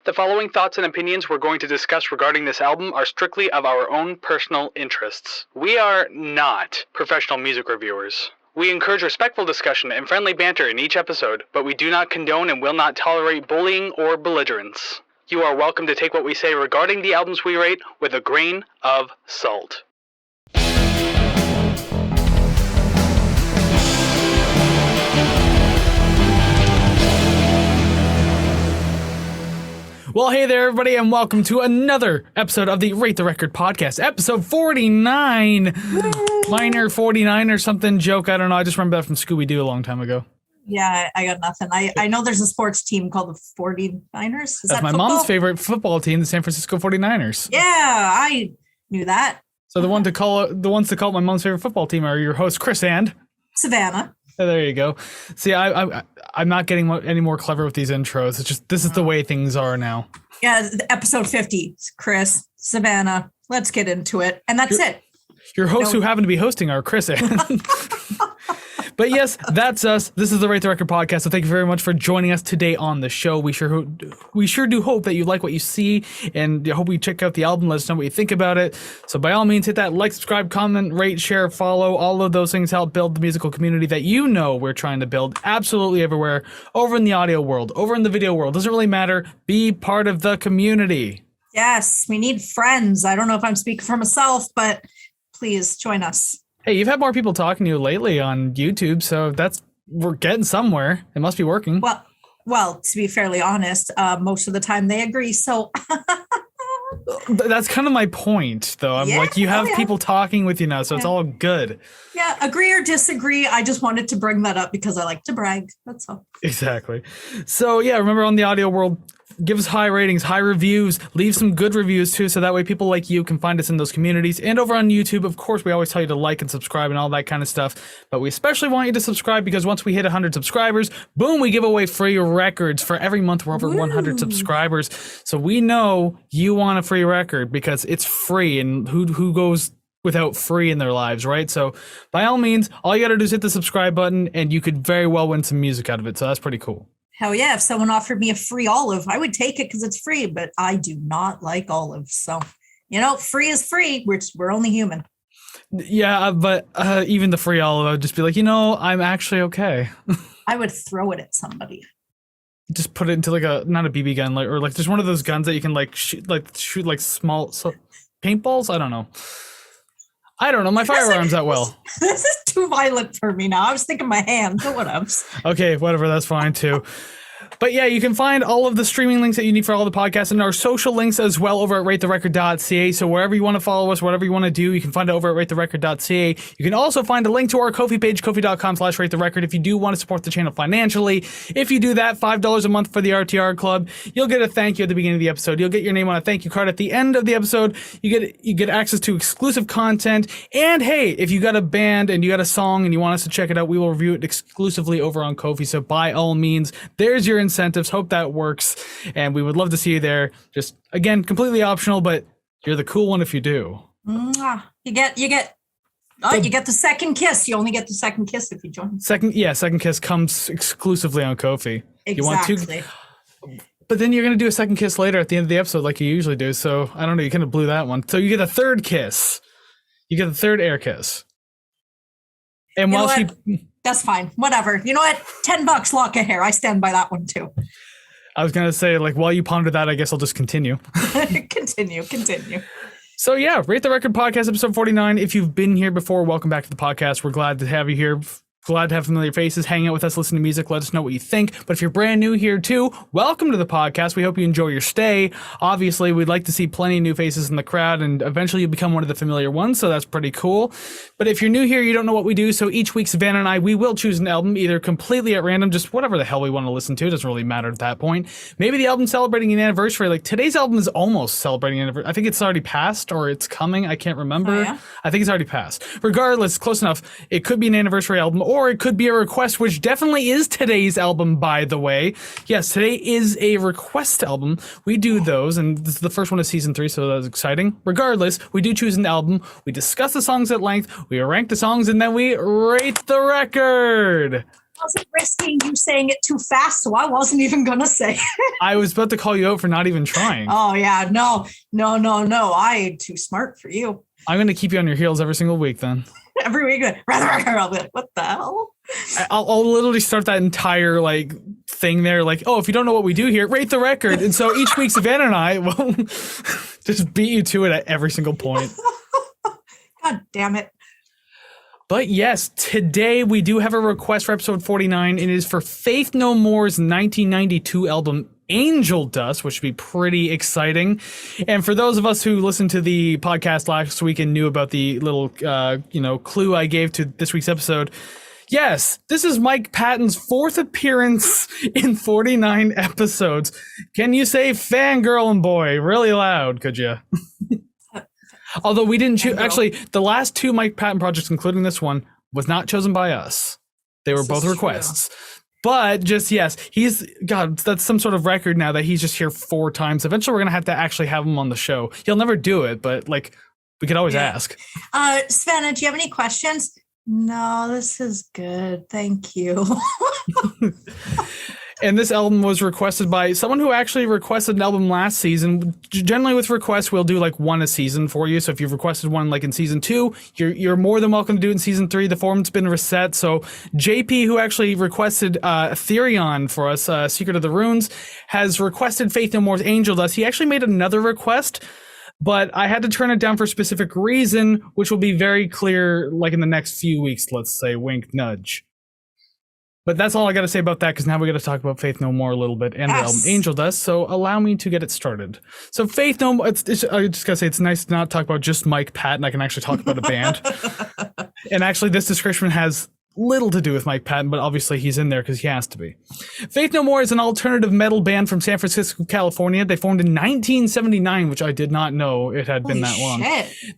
The following thoughts and opinions we're going to discuss regarding this album are strictly of our own personal interests. We are not professional music reviewers. We encourage respectful discussion and friendly banter in each episode, but we do not condone and will not tolerate bullying or belligerence. You are welcome to take what we say regarding the albums we rate with a grain of salt. Well, hey there, everybody, and welcome to another episode of the Rate the Record podcast, episode 49. Minor 49 or something joke. I don't know. I just remember that from Scooby-Doo a long time ago. Yeah, I got nothing. I know there's a sports team called the 49ers. Is That's that my football? mom's favorite football team, the San Francisco 49ers. Yeah, I knew that. So the ones to call my mom's favorite football team are your hosts, Kris and Savannah. Oh, there you go. See, I'm not getting any more clever with these intros. It's just this is the way things are now. Yeah, episode 50. Kris, Savannah. Let's get into it. And that's it. Your hosts who happen to be hosting are Kris and. But yes, that's us. This is the Rate the Record podcast. So thank you very much for joining us today on the show. We sure do hope that you like what you see, and I hope you check out the album. Let us know what you think about it. So by all means, hit that like, subscribe, comment, rate, share, follow. All of those things help build the musical community that you know we're trying to build absolutely everywhere, over in the audio world, over in the video world. Doesn't really matter. Be part of the community. Yes, we need friends. I don't know if I'm speaking for myself, but please join us. Hey, you've had more people talking to you lately on YouTube, so we're getting somewhere. It must be working. Well, to be fairly honest, most of the time they agree. So that's kind of my point, though. I'm like, you have people talking with you now, so it's all good. Yeah, agree or disagree. I just wanted to bring that up because I like to brag. That's all. Exactly. So yeah, remember on the audio world, give us high ratings, high reviews, leave some good reviews too, so that way people like you can find us in those communities. And over on YouTube, of course, we always tell you to like and subscribe and all that kind of stuff. But we especially want you to subscribe because once we hit 100 subscribers, boom, we give away free records for every month. We're over 100 subscribers. So we know you want a free record because it's free, and who goes without free in their lives, right? So by all means, all you got to do is hit the subscribe button and you could very well win some music out of it. So that's pretty cool. Hell yeah. If someone offered me a free olive, I would take it because it's free, but I do not like olives. So, free is free. We're only human. Yeah, but even the free olive, I would just be like, I'm actually okay. I would throw it at somebody. Just put it into not a BB gun, or just one of those guns that you can shoot small paintballs. I don't know. My firearms that well. This is too violent for me now. I was thinking my hands, but whatever. Okay, whatever. That's fine too. But yeah, you can find all of the streaming links that you need for all the podcasts and our social links as well over at ratetherecord.ca. So wherever you want to follow us, whatever you want to do, you can find it over at ratetherecord.ca. You can also find a link to our Ko-fi page, kofi.com/ratetherecord, if you do want to support the channel financially. If you do that, $5 a month for the RTR Club, you'll get a thank you at the beginning of the episode. You'll get your name on a thank you card at the end of the episode. You get access to exclusive content. And hey, if you got a band and you got a song and you want us to check it out, we will review it exclusively over on Ko-fi. So by all means, there's your incentives. Hope that works, and we would love to see you there. Just again, completely optional, but you're the cool one if you do. You get the second kiss. You only get the second kiss if you join. Second kiss comes exclusively on Ko-fi. Exactly. But then you're gonna do a second kiss later at the end of the episode, like you usually do. So I don't know. You kind of blew that one. So you get a third kiss. You get the third air kiss. And that's fine. Whatever. You know what? $10 lock of hair. I stand by that one too. I was going to say, while you ponder that, I guess I'll just continue. Continue. So yeah, Rate the Record podcast, episode 49. If you've been here before, welcome back to the podcast. We're glad to have you here. Glad to have familiar faces, hang out with us, listen to music, let us know what you think. But if you're brand new here too, welcome to the podcast. We hope you enjoy your stay. Obviously, we'd like to see plenty of new faces in the crowd, and eventually you'll become one of the familiar ones, so that's pretty cool. But if you're new here, you don't know what we do, so each week Savannah and I, we will choose an album, either completely at random, just whatever the hell we want to listen to. It doesn't really matter at that point. Maybe the album's celebrating an anniversary. Like today's album is almost celebrating an anniversary. I think it's already passed, or it's coming. I can't remember. Oh, yeah? I think it's already passed. Regardless, close enough. It could be an anniversary album, or it could be a request, which definitely is today's album, by the way. Yes, today is a request album. We do those, and this is the first one of season 3, so that's exciting. Regardless, we do choose an album. We discuss the songs at length. We rank the songs, and then we rate the record. wasn't risking you saying it too fast, so I wasn't even going to say it. I was about to call you out for not even trying. Oh, yeah. No. I ain't too smart for you. I'm going to keep you on your heels every single week then. Every week, I'll be like, what the hell? I'll literally start that entire thing there. Oh, if you don't know what we do here, rate the record. And so each week, Savannah and I will just beat you to it at every single point. God damn it. But yes, today we do have a request for episode 49. It is for Faith No More's 1992 album Angel Dust, which would be pretty exciting. And for those of us who listened to the podcast last week and knew about the little clue I gave to this week's episode, yes, this is Mike Patton's fourth appearance in 49 episodes. Can you say fangirl and boy really loud, could you? Although we didn't choose, actually, the last two Mike Patton projects, including this one, was not chosen by us. They were both requests. True. But just, yes, that's some sort of record now that he's just here 4 times. Eventually, we're going to have him on the show. He'll never do it, but we could always ask. Savannah, do you have any questions? No, this is good. Thank you. And this album was requested by someone who actually requested an album last season. Generally with requests, we'll do one a season for you. So if you've requested one in season 2, you're more than welcome to do it in season 3. The forum's been reset. So JP, who actually requested Therion for us, Secret of the Runes, has requested Faith No More's Angel Dust. He actually made another request, but I had to turn it down for a specific reason, which will be very clear in the next few weeks, let's say, wink, nudge. But that's all I got to say about that, because now we got to talk about Faith No More a little bit and the album Angel Dust. So allow me to get it started. So Faith No More, I just got to say, it's nice to not talk about just Mike Patton. I can actually talk about a band. And actually, this description has little to do with Mike Patton, but obviously he's in there because he has to be. Faith No More is an alternative metal band from San Francisco, California. They formed in 1979, which I did not know it had been that long.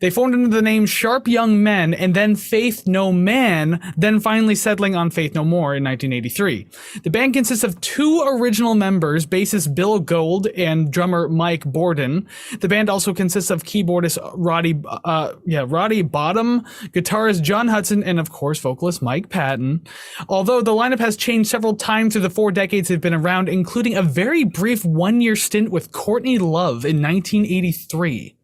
They formed under the name Sharp Young Men, and then Faith No Man, then finally settling on Faith No More in 1983. The band consists of 2 original members, bassist Bill Gold and drummer Mike Borden. The band also consists of keyboardist Roddy Bottom, guitarist John Hudson, and of course vocalist Mike Patton. Although the lineup has changed several times through the 4 decades they've been around, including a very brief 1-year stint with Courtney Love in 1983.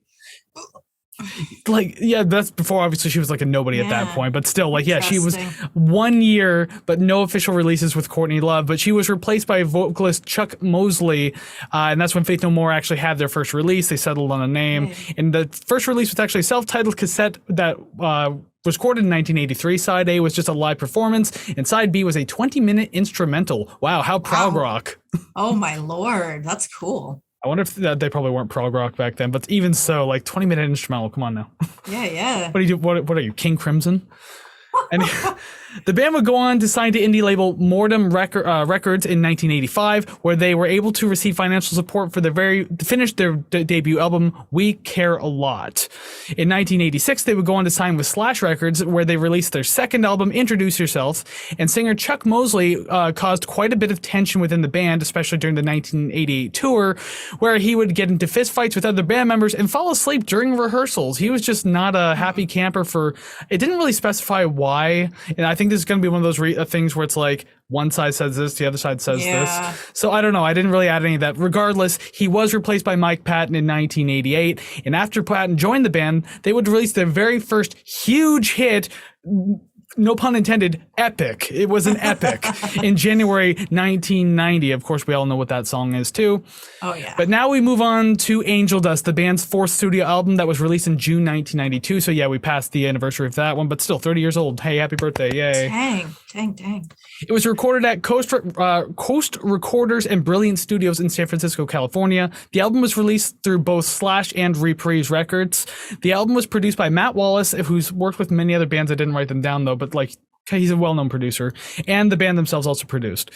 That's before obviously she was a nobody at that point, but still she was 1 year, but no official releases with Courtney Love. But she was replaced by vocalist Chuck Mosley, and that's when Faith No More actually had their first release. They settled on a name, and the first release was actually a self-titled cassette that was recorded in 1983. Side A was just a live performance, and Side B was a 20-minute instrumental. Wow, how prog rock. Oh my lord, that's cool. I wonder if they probably weren't prog rock back then, but even so, 20-minute instrumental, come on now. Yeah. What do you do? What are you, King Crimson? And the band would go on to sign to indie label Mortem Records in 1985, where they were able to receive financial support for to finish their debut album, We Care a Lot. In 1986, they would go on to sign with Slash Records, where they released their second album, Introduce Yourself, and singer Chuck Mosley caused quite a bit of tension within the band, especially during the 1988 tour, where he would get into fistfights with other band members and fall asleep during rehearsals. He was just not a happy camper it didn't really specify why, and I think this is going to be one of those things where it's one side says this, the other side says this. So I don't know. I didn't really add any of that. Regardless, he was replaced by Mike Patton in 1988, and after Patton joined the band, they would release their very first huge hit, no pun intended, epic. It was an epic in January 1990. Of course, we all know what that song is too. Oh, yeah. But now we move on to Angel Dust, the band's 4th studio album that was released in June 1992. So yeah, we passed the anniversary of that one, but still 30 years old. Hey, happy birthday. Yay. Dang. It was recorded at Coast Recorders and Brilliant Studios in San Francisco, California. The album was released through both Slash and Reprise Records. The album was produced by Matt Wallace, who's worked with many other bands. I didn't write them down though, but he's a well-known producer, and the band themselves also produced.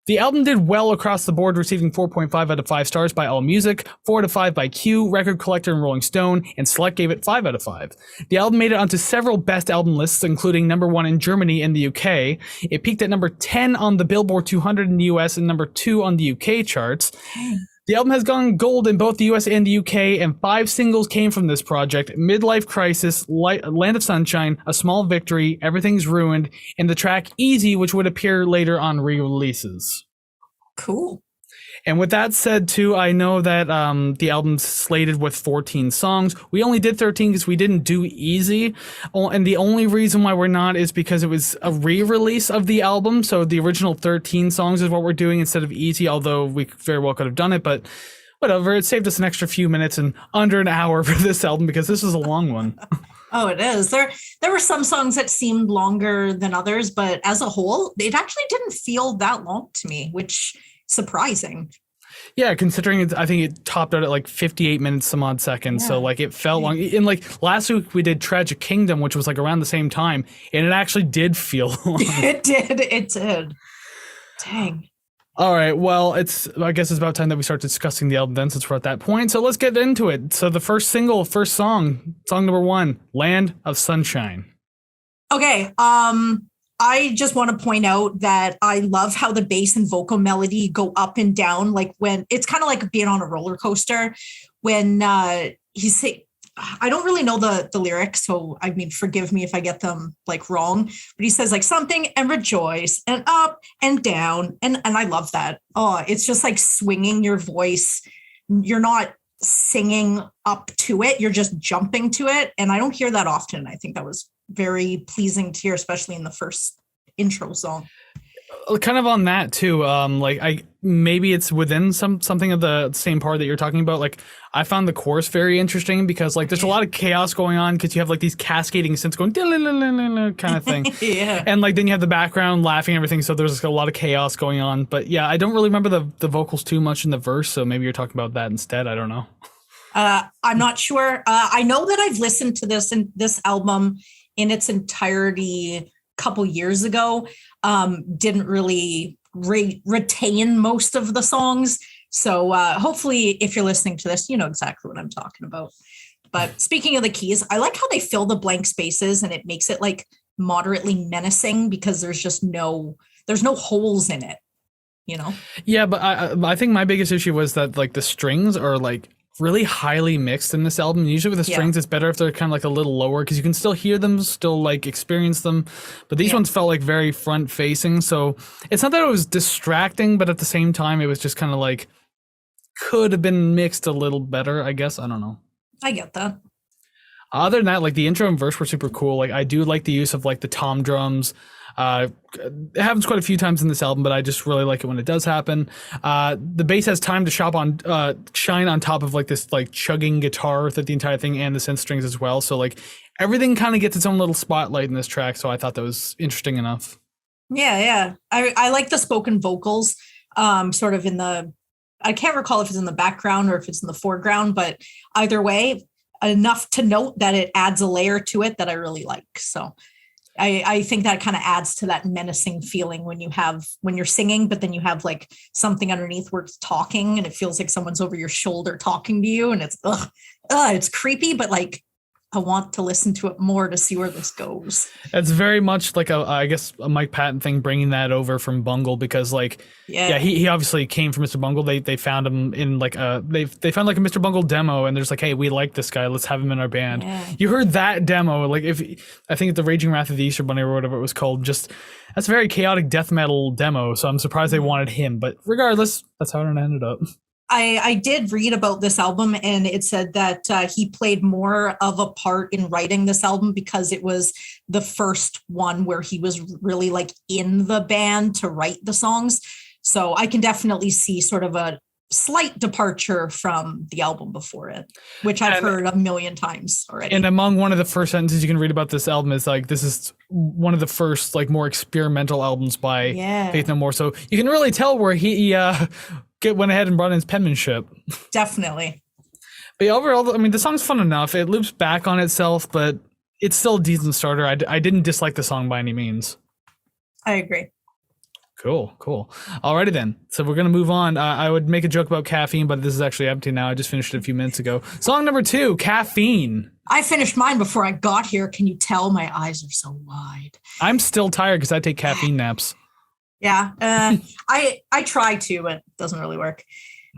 The album did well across the board, receiving 4.5 out of 5 stars by AllMusic, 4 out of 5 by Q, Record Collector, and Rolling Stone, and Select gave it 5 out of 5. The album made it onto several best album lists, including number 1 in Germany and the UK. It peaked at number 10 on the Billboard 200 in the US and number 2 on the UK charts. The album has gone gold in both the US and the UK, and 5 singles came from this project: Midlife Crisis, Land of Sunshine, A Small Victory, Everything's Ruined, and the track Easy, which would appear later on re-releases. Cool. And with that said, too, I know that the album's slated with 14 songs. We only did 13 because we didn't do Easy. And the only reason why we're not is because it was a re-release of the album. So the original 13 songs is what we're doing instead of Easy, although we very well could have done it. But whatever, it saved us an extra few minutes and under an hour for this album because this is a long one. Oh, it is. There were some songs that seemed longer than others, but as a whole, it actually didn't feel that long to me, which surprising. Yeah, considering I think it topped out at like 58 minutes some odd seconds. Yeah. So like it felt long. And like last week we did Tragic Kingdom, which was like around the same time, and it actually did feel long. It did. Dang. All right, well, I guess it's about time that we start discussing the album then, since we're at that point. So let's get into it. So the first song number 1, Land of Sunshine. Okay, I just want to point out that I love how the bass and vocal melody go up and down. Like when it's kind of like being on a roller coaster when he's saying, I don't really know the lyrics. So, I mean, forgive me if I get them like wrong, but he says like something and rejoice and up and down. And I love that. Oh, it's just like swinging your voice. You're not singing up to it. You're just jumping to it. And I don't hear that often. I think that was very pleasing to hear, especially in the first intro song. Kind of on that too. Like maybe it's within something of the same part that you're talking about. Like I found the chorus very interesting because like there's a lot of chaos going on because you have like these cascading synths going kind of thing. Yeah. And like then you have the background laughing and everything. So there's like, a lot of chaos going on. But yeah, I don't really remember the vocals too much in the verse. So maybe you're talking about that instead. I don't know. I'm not sure. I know that I've listened to this album in its entirety a couple years ago. Didn't really retain most of the songs. So hopefully if you're listening to this, you know exactly what I'm talking about. But speaking of the keys, I like how they fill the blank spaces and it makes it like moderately menacing because there's no holes in it, you know? Yeah, but I think my biggest issue was that like the strings are like really highly mixed in this album. Usually with the strings, it's better if they're kind of like a little lower because you can still hear them, still like experience them. But these ones felt like very front facing. So it's not that it was distracting, but at the same time, it was just kind of like could have been mixed a little better, I guess. I don't know. I get that. Other than that, like the intro and verse were super cool. Like I do like the use of like the tom drums. It happens quite a few times in this album, but I just really like it when it does happen. The bass has time to shine on top of like this like chugging guitar throughout the entire thing and the synth strings as well. So like everything kind of gets its own little spotlight in this track. So I thought that was interesting enough. Yeah. I like the spoken vocals sort of I can't recall if it's in the background or if it's in the foreground, but either way, enough to note that it adds a layer to it that I really like. So I think that kind of adds to that menacing feeling when you're singing, but then you have like something underneath where it's talking and it feels like someone's over your shoulder talking to you and it's it's creepy, but like I want to listen to it more to see where this goes. It's very much like I guess a Mike Patton thing, bringing that over from Bungle because like he obviously came from Mr. Bungle. They found him in like they found like a Mr. Bungle demo and there's like, hey, we like this guy, let's have him in our band. You heard that demo, like if I think it's the Raging Wrath of the Easter Bunny or whatever it was called, just that's a very chaotic death metal demo. So I'm surprised they wanted him, but regardless, that's how it ended up. I did read about this album and it said that he played more of a part in writing this album because it was the first one where he was really like in the band to write the songs. So I can definitely see sort of a slight departure from the album before it, which I've heard a million times already. And among one of the first sentences you can read about this album is like, this is one of the first like more experimental albums by Faith No More. So you can really tell where he went ahead and brought in his penmanship. Definitely. But overall, I mean, the song's fun enough. It loops back on itself, but it's still a decent starter. I didn't dislike the song by any means. I agree. Cool. Alrighty then. So we're going to move on. I would make a joke about caffeine, but this is actually empty now. I just finished it a few minutes ago. Song number 2, Caffeine. I finished mine before I got here. Can you tell my eyes are so wide? I'm still tired because I take caffeine naps. Yeah, I try to, but it doesn't really work.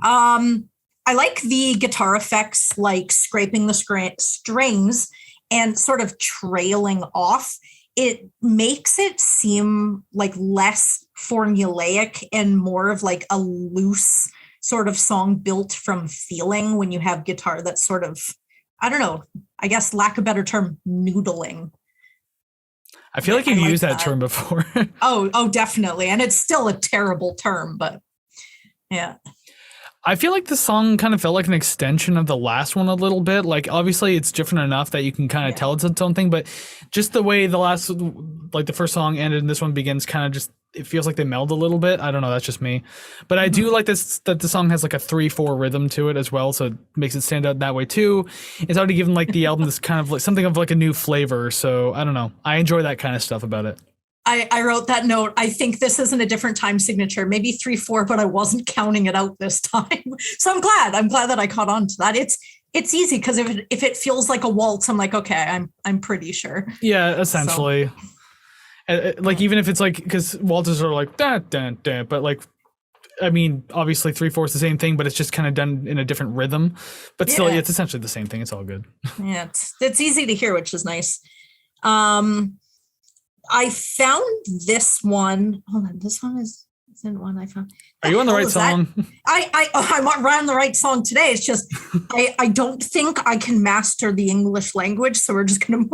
I like the guitar effects, like scraping the strings and sort of trailing off. It makes it seem like less formulaic and more of like a loose sort of song built from feeling when you have guitar that's sort of, I don't know, I guess lack of a better term, noodling. I feel like you've used that term before. Oh, definitely. And it's still a terrible term, but yeah. I feel like the song kind of felt like an extension of the last one a little bit. Like, obviously, it's different enough that you can kind of tell it's its own thing, but just the way the first song ended and this one begins, kind of just, it feels like they meld a little bit. I don't know, that's just me. But I do like this, that the song has like a 3/4 rhythm to it as well, so it makes it stand out that way too. It's already given like the album this kind of like something of like a new flavor, so I don't know. I enjoy that kind of stuff about it. I wrote that note. I think this isn't a different time signature, maybe 3/4, but I wasn't counting it out this time. So I'm glad that I caught on to that. It's easy because if it feels like a waltz, I'm like, okay, I'm pretty sure. Yeah, essentially. So. Like, even if it's like, because waltzes are like da da da, but like, I mean, obviously 3/4 is the same thing, but it's just kind of done in a different rhythm. But still, it's essentially the same thing. It's all good. Yeah, it's easy to hear, which is nice. I found this one. Hold on, this one isn't one I found. Are you on the right song? I'm on the right song today. It's just I don't think I can master the English language, so we're just gonna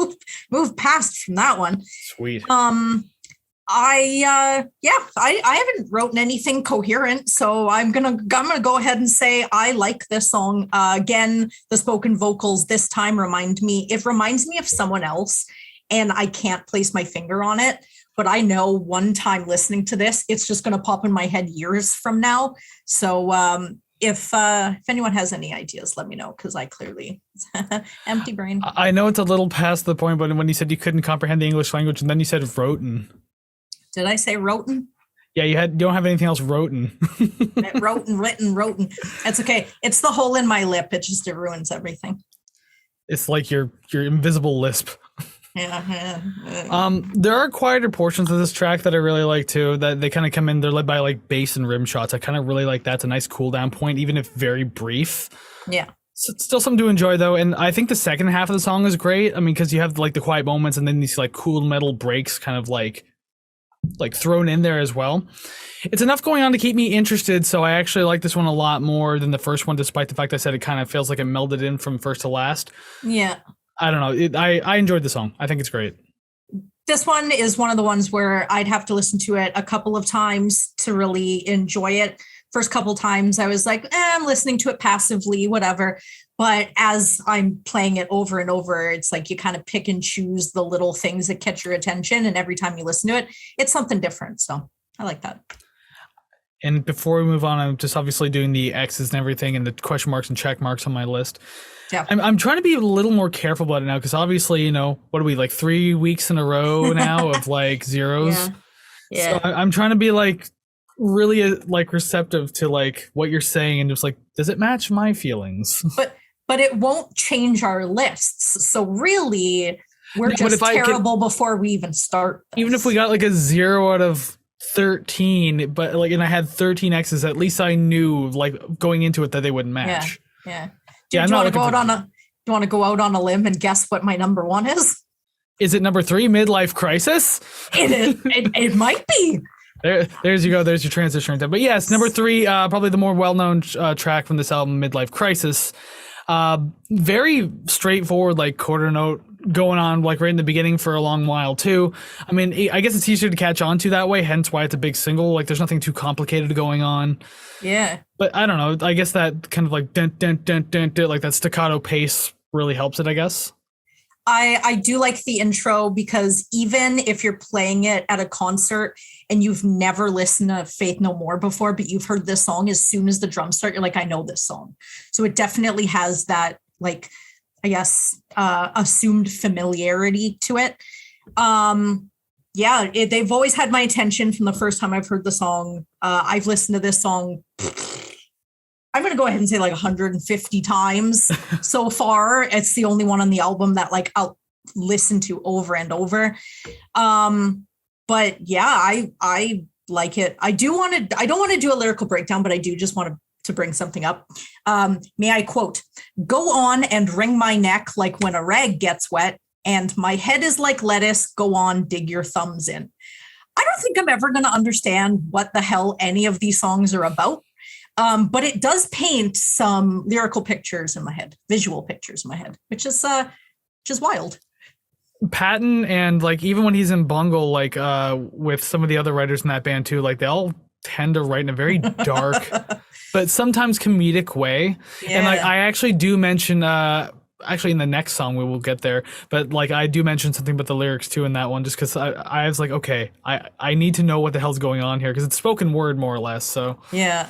move past from that one. Sweet. I haven't written anything coherent, so I'm gonna go ahead and say I like this song. Again, the spoken vocals this time reminds me of someone else. And I can't place my finger on it, but I know one time listening to this, it's just going to pop in my head years from now. So if anyone has any ideas, let me know, because I clearly empty brain. I know it's a little past the point, but when you said you couldn't comprehend the English language, and then you said roten. Did I say roten? Yeah, you don't have anything else roten. Roten. That's okay. It's the hole in my lip. It ruins everything. It's like your invisible lisp. Yeah. There are quieter portions of this track that I really like too, that they kind of come in, they're led by like bass and rim shots. I kind of really like that. It's a nice cool down point, even if very brief. Yeah. So it's still something to enjoy though. And I think the second half of the song is great. I mean, because you have like the quiet moments and then these like cool metal breaks kind of like thrown in there as well. It's enough going on to keep me interested. So I actually like this one a lot more than the first one, despite the fact I said it kind of feels like it melded in from first to last. Yeah. I don't know. I enjoyed the song. I think it's great. This one is one of the ones where I'd have to listen to it a couple of times to really enjoy it. First couple times I was like, I'm listening to it passively, whatever. But as I'm playing it over and over, it's like you kind of pick and choose the little things that catch your attention. And every time you listen to it, it's something different. So I like that. And before we move on, I'm just obviously doing the X's and everything and the question marks and check marks on my list. Yeah. I'm trying to be a little more careful about it now because obviously, what are we, like 3 weeks in a row now of like zeros? Yeah. So I'm trying to be like really like receptive to like what you're saying and just like, does it match my feelings? But it won't change our lists. So really, we're just terrible before we even start this. Even if we got like a 0 out of 13, but like, and I had 13 X's, at least I knew like going into it that they wouldn't match. Yeah. Do you want to go out on a limb and guess what my number 1 is? Is it number 3, Midlife Crisis? It is. It might be. There's you go. There's your transition right there. But yes, number 3, probably the more well-known track from this album, Midlife Crisis. Very straightforward, like quarter note going on like right in the beginning for a long while too. I mean, I guess it's easier to catch on to that way, hence why it's a big single. Like there's nothing too complicated going on. Yeah. But I don't know. I guess that kind of like dun, dun, dun, dun, dun, like that staccato pace really helps it, I guess. I do like the intro because even if you're playing it at a concert and you've never listened to Faith No More before, but you've heard this song, as soon as the drums start, you're like, I know this song. So it definitely has that, like, I guess, assumed familiarity to it. They've always had my attention from the first time I've heard the song. I've listened to this song, I'm going to go ahead and say like 150 times so far. It's the only one on the album that like I'll listen to over and over. But yeah, I like it. I don't want to do a lyrical breakdown, but I do just want to to bring something up. May I quote, "Go on and wring my neck like when a rag gets wet, and my head is like lettuce. Go on, dig your thumbs in." I don't think I'm ever going to understand what the hell any of these songs are about. But it does paint some lyrical pictures in my head, visual pictures in my head, which is wild. Patton, and like even when he's in Bungle, like with some of the other writers in that band too, like they all tend to write in a very dark but sometimes comedic way. Yeah. And like I actually do mention actually in the next song we will get there, but like I do mention something about the lyrics too in that one, just because I was like, okay, I need to know what the hell's going on here, because it's spoken word more or less. So yeah.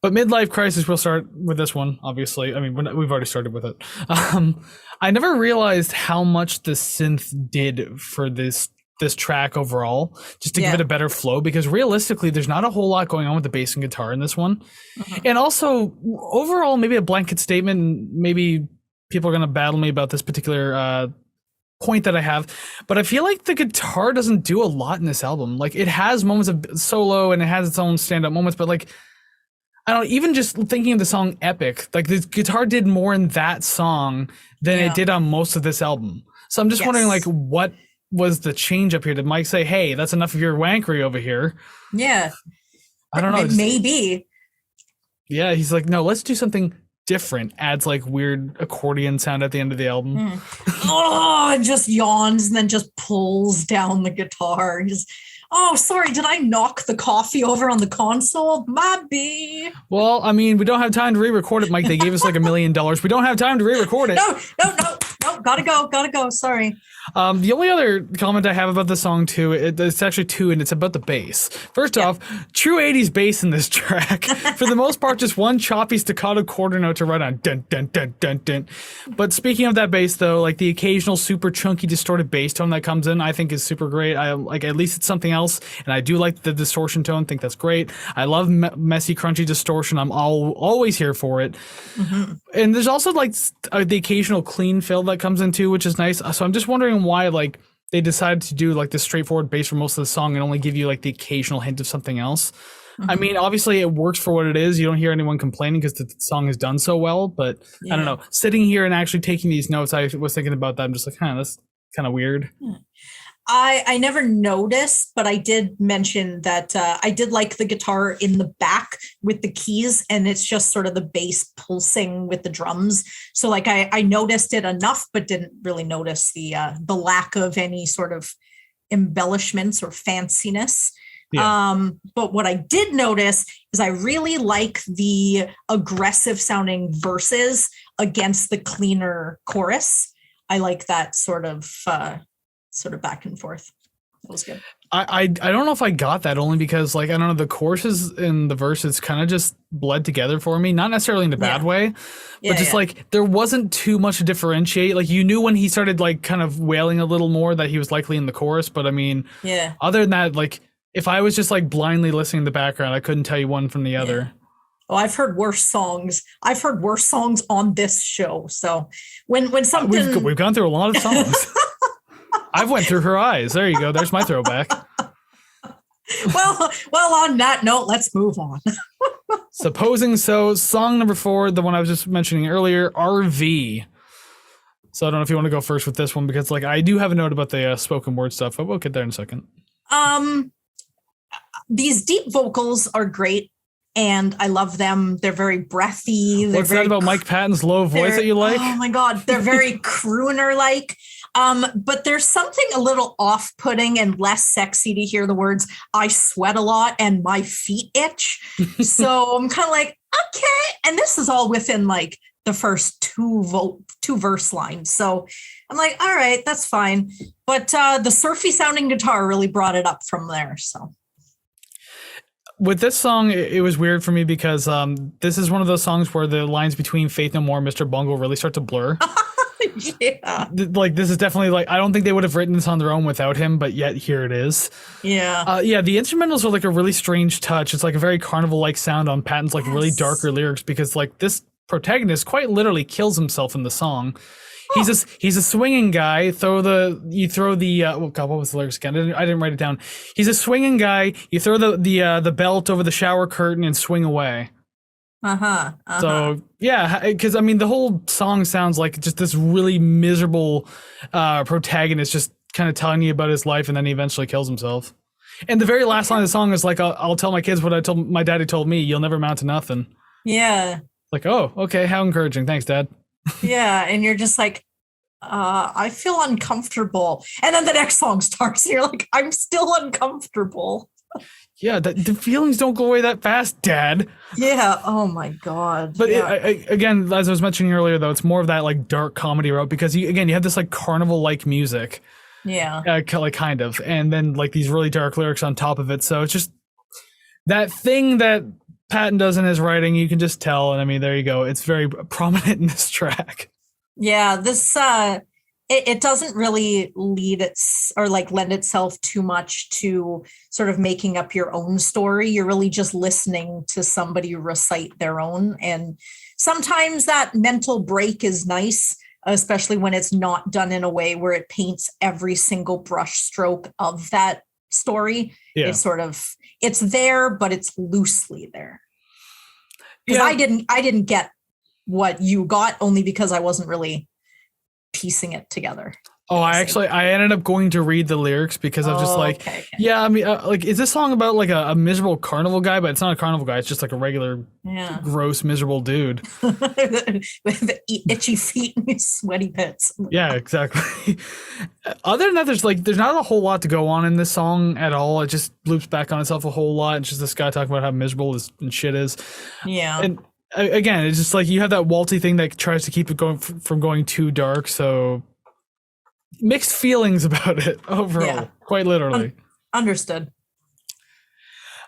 But Midlife Crisis, we'll start with this one, obviously. I mean, we've already started with it. I never realized how much the synth did for this track overall, just to give it a better flow, because realistically, there's not a whole lot going on with the bass and guitar in this one. Mm-hmm. And also, overall, maybe a blanket statement, maybe people are going to battle me about this particular point that I have, but I feel like the guitar doesn't do a lot in this album. Like, it has moments of solo and it has its own stand-up moments, but like, I don't know, even just thinking of the song Epic, like the guitar did more in that song than it did on most of this album. So I'm just wondering, like, what was the change up here? Did Mike say, hey, that's enough of your wankery over here? Yeah. I don't know. Maybe. Yeah, he's like, no, let's do something different. Adds like weird accordion sound at the end of the album. Oh, it just yawns and then just pulls down the guitar. Just, oh, sorry, did I knock the coffee over on the console? My B. Well, I mean, we don't have time to re-record it, Mike. They gave us like $1 million. We don't have time to re-record it. No, gotta go. Sorry. The only other comment I have about the song too, it's actually two, and it's about the bass. First off, true 80s bass in this track. For the most part, just one choppy staccato quarter note to run on, dun dun dun dun dun. But speaking of that bass though, like the occasional super chunky distorted bass tone that comes in, I think is super great. I like, at least it's something else, and I do like the distortion tone. Think that's great. I love messy, crunchy distortion. I'm always here for it. Mm-hmm. And there's also like the occasional clean fill that comes in too, which is nice. So I'm just wondering why like they decided to do like this straightforward bass for most of the song and only give you like the occasional hint of something else. Mm-hmm. I mean, obviously it works for what it is. You don't hear anyone complaining because the song is done so well, but I don't know, sitting here and actually taking these notes, I was thinking about that. I'm just like, that's kind of weird. I never noticed, but I did mention that I did like the guitar in the back with the keys, and it's just sort of the bass pulsing with the drums. So like I noticed it enough, but didn't really notice the lack of any sort of embellishments or fanciness. Yeah. But what I did notice is I really like the aggressive sounding verses against the cleaner chorus. I like that sort of back and forth. That was good. I don't know if I got that, only because like, I don't know, the choruses and the verses kind of just bled together for me, not necessarily in a bad way, but just like there wasn't too much to differentiate. Like you knew when he started like kind of wailing a little more that he was likely in the chorus, but I mean, other than that, like if I was just like blindly listening in the background, I couldn't tell you one from the other. Oh, I've heard worse songs. I've heard worse songs on this show. So when something we've gone through a lot of songs. I've went through her eyes. There you go. There's my throwback. Well, on that note, let's move on. Supposing So, song number 4, the one I was just mentioning earlier, RV. So I don't know if you want to go first with this one, because like I do have a note about the spoken word stuff, but we'll get there in a second. These deep vocals are great, and I love them. They're very breathy. What's that about Mike Patton's low voice that you like? Oh my God, they're very crooner-like. But there's something a little off-putting and less sexy to hear the words, I sweat a lot and my feet itch. So I'm kind of like, okay. And this is all within like the first two verse lines. So I'm like, all right, that's fine. But the surfy sounding guitar really brought it up from there. So. With this song, it was weird for me because this is one of those songs where the lines between Faith No More and Mr. Bungle really start to blur. Yeah. Like this is definitely like, I don't think they would have written this on their own without him, but yet here it is. Yeah. The instrumentals are like a really strange touch. It's like a very Carnival-like sound on Patton's like really darker lyrics, because like this protagonist quite literally kills himself in the song. He's a swinging guy. You throw the oh God, what was the lyrics again? I didn't write it down. He's a swinging guy. You throw the belt over the shower curtain and swing away. So yeah, because I mean the whole song sounds like just this really miserable protagonist just kind of telling you about his life, and then he eventually kills himself. And the very last line of the song is like, I'll tell my kids what I told my daddy told me. You'll never amount to nothing. Yeah. Like, oh, okay, how encouraging. Thanks, Dad. Yeah, and you're just like, I feel uncomfortable. And then the next song starts, and you're like, I'm still uncomfortable. Yeah, the feelings don't go away that fast, Dad. Yeah. Oh my God. But yeah. again, as I was mentioning earlier, though, it's more of that like dark comedy route because you have this like carnival-like music. Yeah. Like kind of, and then like these really dark lyrics on top of it. So it's just that thing that Patton does in his writing. You can just tell, and I mean, there you go. It's very prominent in this track. Yeah. This it doesn't really lend itself too much to sort of making up your own story. You're really just listening to somebody recite their own, and sometimes that mental break is nice, especially when it's not done in a way where it paints every single brush stroke of that story. Yeah. It's there, but it's loosely there. Because I didn't get what you got, only because I wasn't really piecing it together. Oh, I ended up going to read the lyrics because I was just like, okay. Yeah, I mean, like, is this song about like a miserable carnival guy? But it's not a carnival guy. It's just like a regular, gross, miserable dude with itchy feet and sweaty pits. Yeah, exactly. Other than that, there's not a whole lot to go on in this song at all. It just loops back on itself a whole lot. It's just this guy talking about how miserable and shit is. Yeah. And again, it's just like you have that waltzy thing that tries to keep it going from going too dark. So mixed feelings about it overall, quite literally. Understood.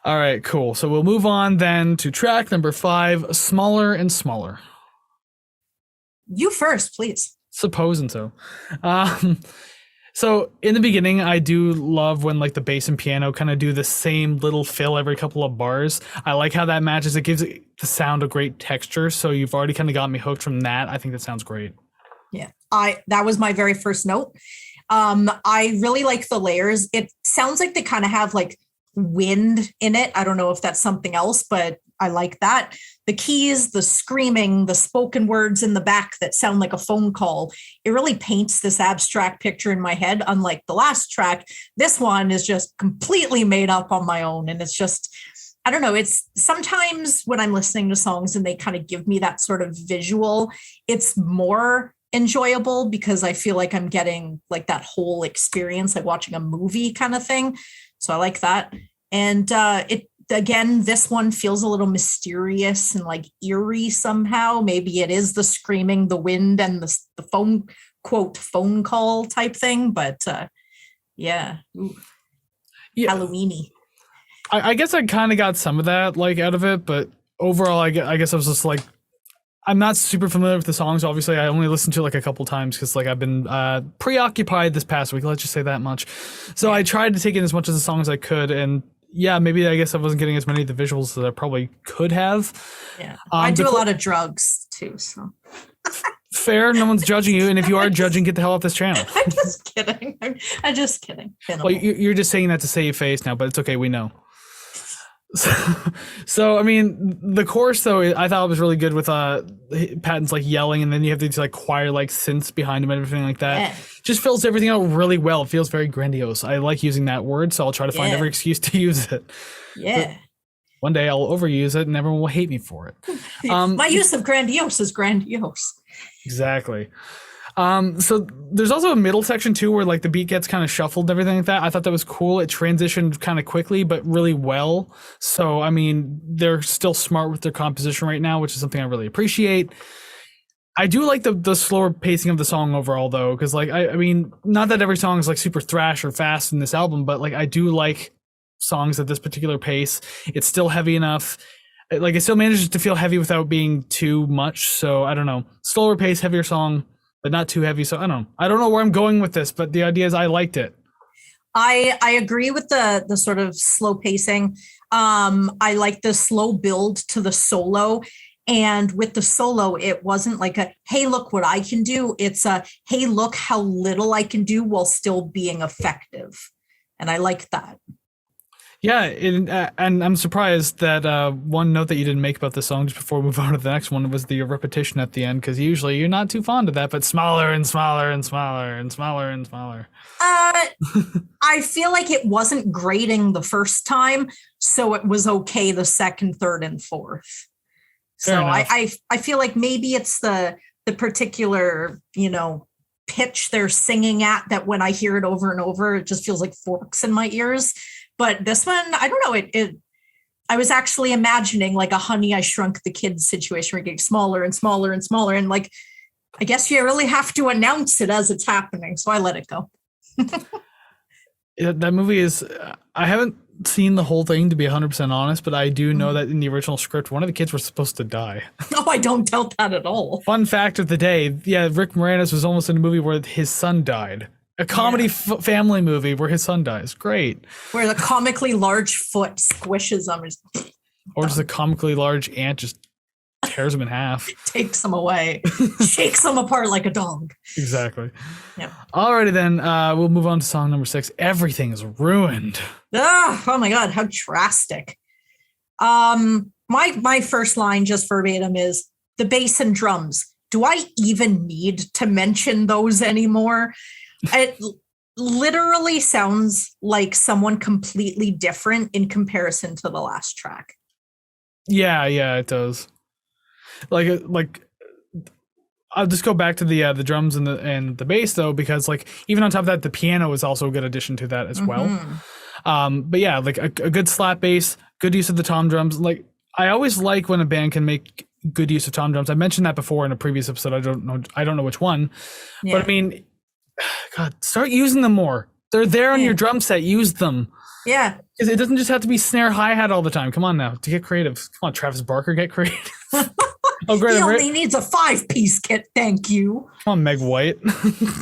All right, cool. So we'll move on then to track number 5, Smaller and Smaller. You first, please. Supposing so. So in the beginning, I do love when like the bass and piano kind of do the same little fill every couple of bars. I like how that matches. It gives the sound a great texture. So you've already kind of got me hooked from that. I think that sounds great. Yeah, that was my very first note. I really like the layers. It sounds like they kind of have like wind in it. I don't know if that's something else, but I like that. The keys, the screaming, the spoken words in the back that sound like a phone call. It really paints this abstract picture in my head. Unlike the last track, this one is just completely made up on my own. And it's just, I don't know. It's sometimes when I'm listening to songs and they kind of give me that sort of visual, it's more enjoyable because I feel like I'm getting like that whole experience, like watching a movie kind of thing. So I like that. And again, this one feels a little mysterious and like eerie somehow. Maybe it is the screaming, the wind, and the phone call type thing. But yeah, Halloween-y. I guess I kind of got some of that like out of it, but overall, I guess I was just like, I'm not super familiar with the songs. Obviously, I only listened to like a couple times because like I've been preoccupied this past week. Let's just say that much. So I tried to take in as much of the songs as I could, and yeah, maybe I guess I wasn't getting as many of the visuals as I probably could have. Yeah, I do a lot of drugs too. So fair, no one's judging you, and if you are judging, get the hell off this channel. I'm just kidding. I'm just kidding. Well, you're just saying that to save face now, but it's okay. We know. So I mean, the chorus though, I thought it was really good with Patton's like yelling, and then you have these like choir like synths behind him and everything like that. Yeah. Just fills everything out really well. It feels very grandiose. I like using that word, so I'll try to find every excuse to use it. Yeah. But one day I'll overuse it, and everyone will hate me for it. My use of grandiose is grandiose. Exactly. So there's also a middle section too where like the beat gets kind of shuffled and everything like that. I thought that was cool. It transitioned kind of quickly but really well. So I mean, they're still smart with their composition right now, which is something I really appreciate. I do like the slower pacing of the song overall though, because like I mean, not that every song is like super thrash or fast in this album, but like I do like songs at this particular pace. It's still heavy enough. Like it still manages to feel heavy without being too much. So I don't know. Slower pace, heavier song, but not too heavy. So I don't know where I'm going with this, but the idea is I liked it. I agree with the sort of slow pacing. I like the slow build to the solo. And with the solo, it wasn't like a, hey, look what I can do. It's a, hey, look how little I can do while still being effective. And I like that. Yeah, and I'm surprised that one note that you didn't make about the song just before we move on to the next one was the repetition at the end, because usually you're not too fond of that, but smaller and smaller and smaller and smaller and smaller. I feel like it wasn't grating the first time, so it was okay the second, third, and fourth. Fair So enough. I feel like maybe it's the particular, pitch they're singing at that when I hear it over and over, it just feels like forks in my ears. But this one, I don't know. I was actually imagining like a Honey, I Shrunk the Kids situation where it getting smaller and smaller and smaller. And like, I guess you really have to announce it as it's happening. So I let it go. That movie is, I haven't seen the whole thing to be 100% honest, but I do know that in the original script, one of the kids was supposed to die. No, I don't doubt that at all. Fun fact of the day, yeah, Rick Moranis was almost in a movie where his son died. A comedy family movie where his son dies. Great. Where the comically large foot squishes him, Or just a comically large ant just tears him in half. takes him away, shakes him apart like a dog. Exactly. Yeah. Alrighty then, we'll move on to song number 6. Everything is ruined. Oh my God, how drastic. My first line just verbatim is the bass and drums. Do I even need to mention those anymore? It literally sounds like someone completely different in comparison to the last track. Yeah, it does. Like I'll just go back to the drums and the bass though, because like even on top of that, the piano is also a good addition to that as well. But yeah, like a good slap bass, good use of the tom drums. Like I always like when a band can make good use of tom drums. I mentioned that before in a previous episode. I don't know which one, but I mean, God, start using them more. They're there on your drum set. Use them. Yeah. Because it doesn't just have to be snare hi-hat all the time. Come on now, to get creative. Come on, Travis Barker, get creative. Oh, great! He only needs a 5-piece kit. Thank you. Come on, Meg White.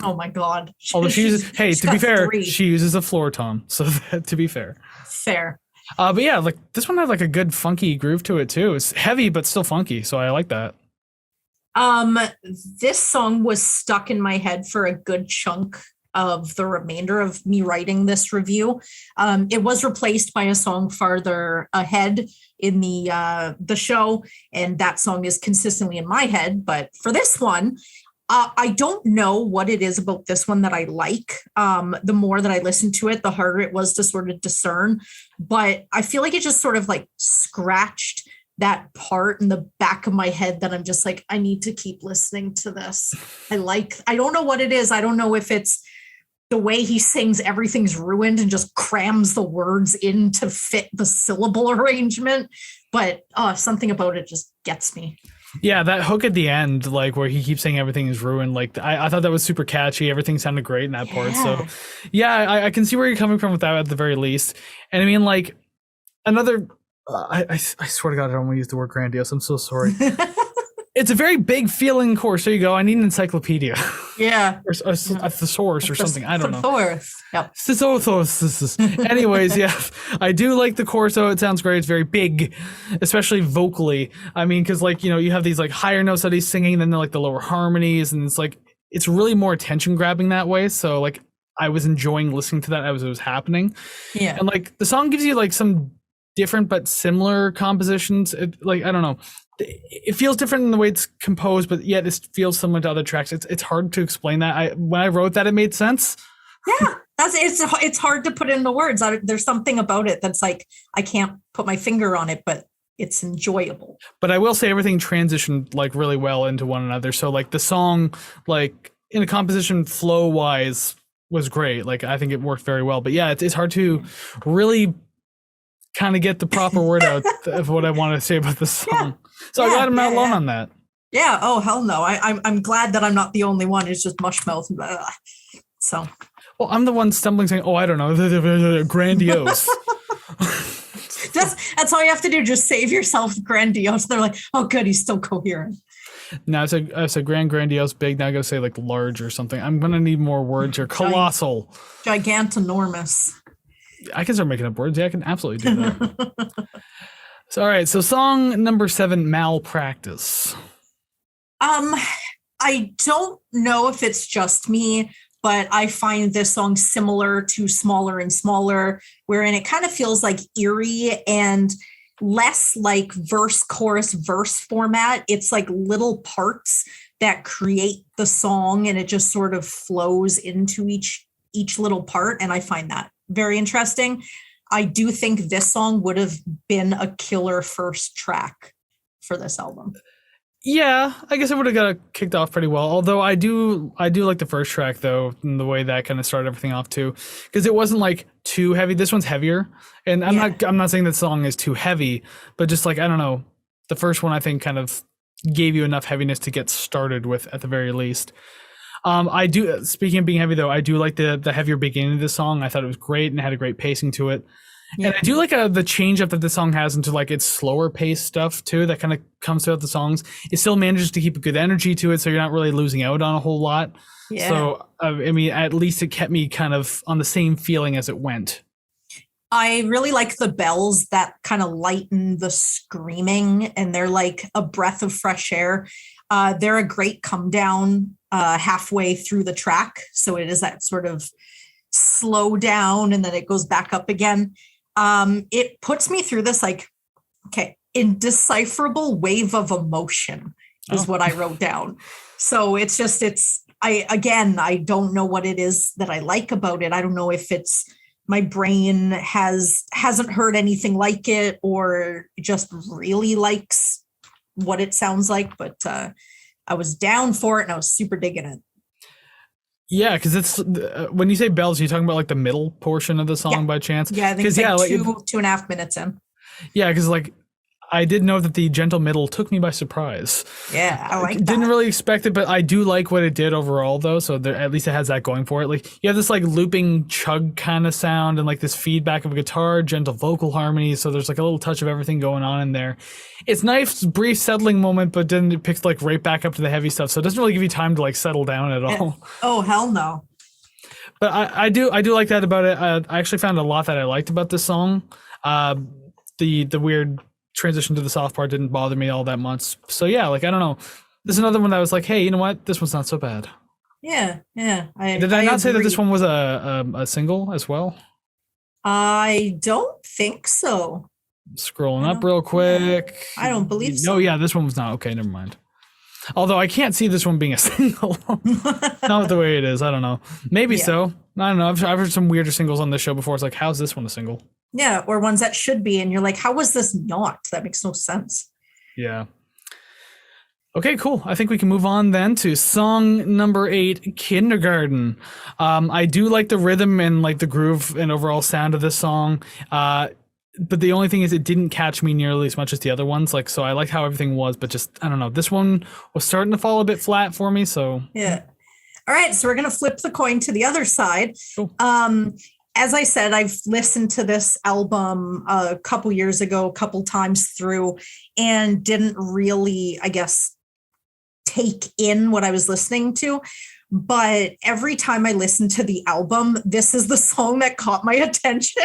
Oh my God. Although she uses, hey, to be fair, 3. she uses a floor tom. So to be fair. Fair. But yeah, like this one had like a good funky groove to it too. It's heavy but still funky, so I like that. This song was stuck in my head for a good chunk of the remainder of me writing this review. It was replaced by a song farther ahead in the show, and that song is consistently in my head. But for this one, I don't know what it is about this one that I like. The more that I listened to it, the harder it was to sort of discern. But I feel like it just sort of like scratched that part in the back of my head that I'm just like, I need to keep listening to this. I don't know what it is. I don't know if it's the way he sings Everything's Ruined and just crams the words in to fit the syllable arrangement, but something about it just gets me. Yeah, that hook at the end, like where he keeps saying everything is ruined, like I thought that was super catchy. Everything sounded great in that part. So yeah, I can see where you're coming from with that at the very least. And I mean, like another, I swear to God, I don't want to use the word grandiose. I'm so sorry. It's a very big feeling course. There you go. I need an encyclopedia. Yeah. or a thesaurus or something. I don't know. Yep. Anyways, yeah, I do like the chorus. So it sounds great. It's very big, especially vocally. I mean, because like, you have these like higher notes that he's singing, and then like the lower harmonies, and it's really more attention grabbing that way. So like I was enjoying listening to that as it was happening. Yeah. And like the song gives you like some different but similar compositions. I don't know. It feels different in the way it's composed, but yet it feels similar to other tracks. It's hard to explain that. When I wrote that, it made sense. Yeah, it's hard to put into words. There's something about it that's like I can't put my finger on it, but it's enjoyable. But I will say everything transitioned like really well into one another. So like the song, like in a composition flow wise, was great. Like I think it worked very well. But yeah, it's hard to really kind of get the proper word out of what I want to say about this song. Yeah. So I'm glad I'm not alone on that. Yeah. Oh, hell no. I'm glad that I'm not the only one who's just mush mouth. So. Well, I'm the one stumbling saying, oh, I don't know, grandiose. That's all you have to do. Just save yourself grandiose. They're like, oh, good. He's still coherent. Now I said grandiose, big. Now I gotta say like large or something. I'm gonna need more words here. Colossal. Gigantinormous. I can start making up words. Yeah, I can absolutely do that. So, all right. So song number 7, Malpractice. I don't know if it's just me, but I find this song similar to Smaller and Smaller, wherein it kind of feels like eerie and less like verse, chorus, verse format. It's like little parts that create the song, and it just sort of flows into each little part. And I find that very interesting. I do think this song would have been a killer first track for this album. Yeah, I guess it would have got kicked off pretty well. Although I do like the first track though, and the way that kind of started everything off too, because it wasn't like too heavy. This one's heavier, and I'm not saying that song is too heavy, but just like I don't know, the first one I think kind of gave you enough heaviness to get started with at the very least. I do. Speaking of being heavy though, I do like the heavier beginning of the song. I thought it was great and had a great pacing to it. Yeah. And I do like the change up that the song has into like its slower paced stuff too. That kind of comes throughout the songs. It still manages to keep a good energy to it, so you're not really losing out on a whole lot. Yeah. So I mean, at least it kept me kind of on the same feeling as it went. I really like the bells that kind of lighten the screaming, and they're like a breath of fresh air. They're a great come down halfway through the track, so it is that sort of slow down, and then it goes back up again. It puts me through this like, indecipherable wave of emotion is what I wrote down. So I don't know what it is that I like about it. I don't know if it's my brain hasn't heard anything like it, or just really likes what it sounds like, but I was down for it and I was super digging it. Yeah, because it's when you say bells, you're talking about like the middle portion of the song by chance. Yeah, I think it's like 2.5 minutes in. Yeah, because like I did know that the gentle middle took me by surprise. Yeah, I like that. Didn't really expect it, but I do like what it did overall though. So at least it has that going for it. Like you have this like looping chug kind of sound and like this feedback of a guitar, gentle vocal harmonies. So there's like a little touch of everything going on in there. It's nice, brief settling moment, but then it picks like right back up to the heavy stuff. So it doesn't really give you time to like settle down at all. Oh, hell no. But I do like that about it. I actually found a lot that I liked about this song. The weird transition to the soft part didn't bother me all that much. So yeah, like I don't know. This is another one that was like, hey, you know what? This one's not so bad. Yeah. Did I not say that this one was a single as well? I don't think so. Scrolling up real quick. I don't believe so. No, yeah, this one was not. Okay, never mind. Although I can't see this one being a single. Not the way it is. I don't know. Maybe so. I don't know. I've heard some weirder singles on this show before. It's like, how's this one a single? Yeah, or ones that should be. And you're like, how was this not? That makes no sense. Yeah. Okay, cool. I think we can move on then to song number 8, Kindergarten. I do like the rhythm and like the groove and overall sound of this song. But the only thing is it didn't catch me nearly as much as the other ones. Like, so I liked how everything was, but just, I don't know. This one was starting to fall a bit flat for me. So yeah. All right. So we're going to flip the coin to the other side. Cool. As I said, I've listened to this album a couple years ago, a couple times through, and didn't really, I guess, take in what I was listening to. But every time I listen to the album, this is the song that caught my attention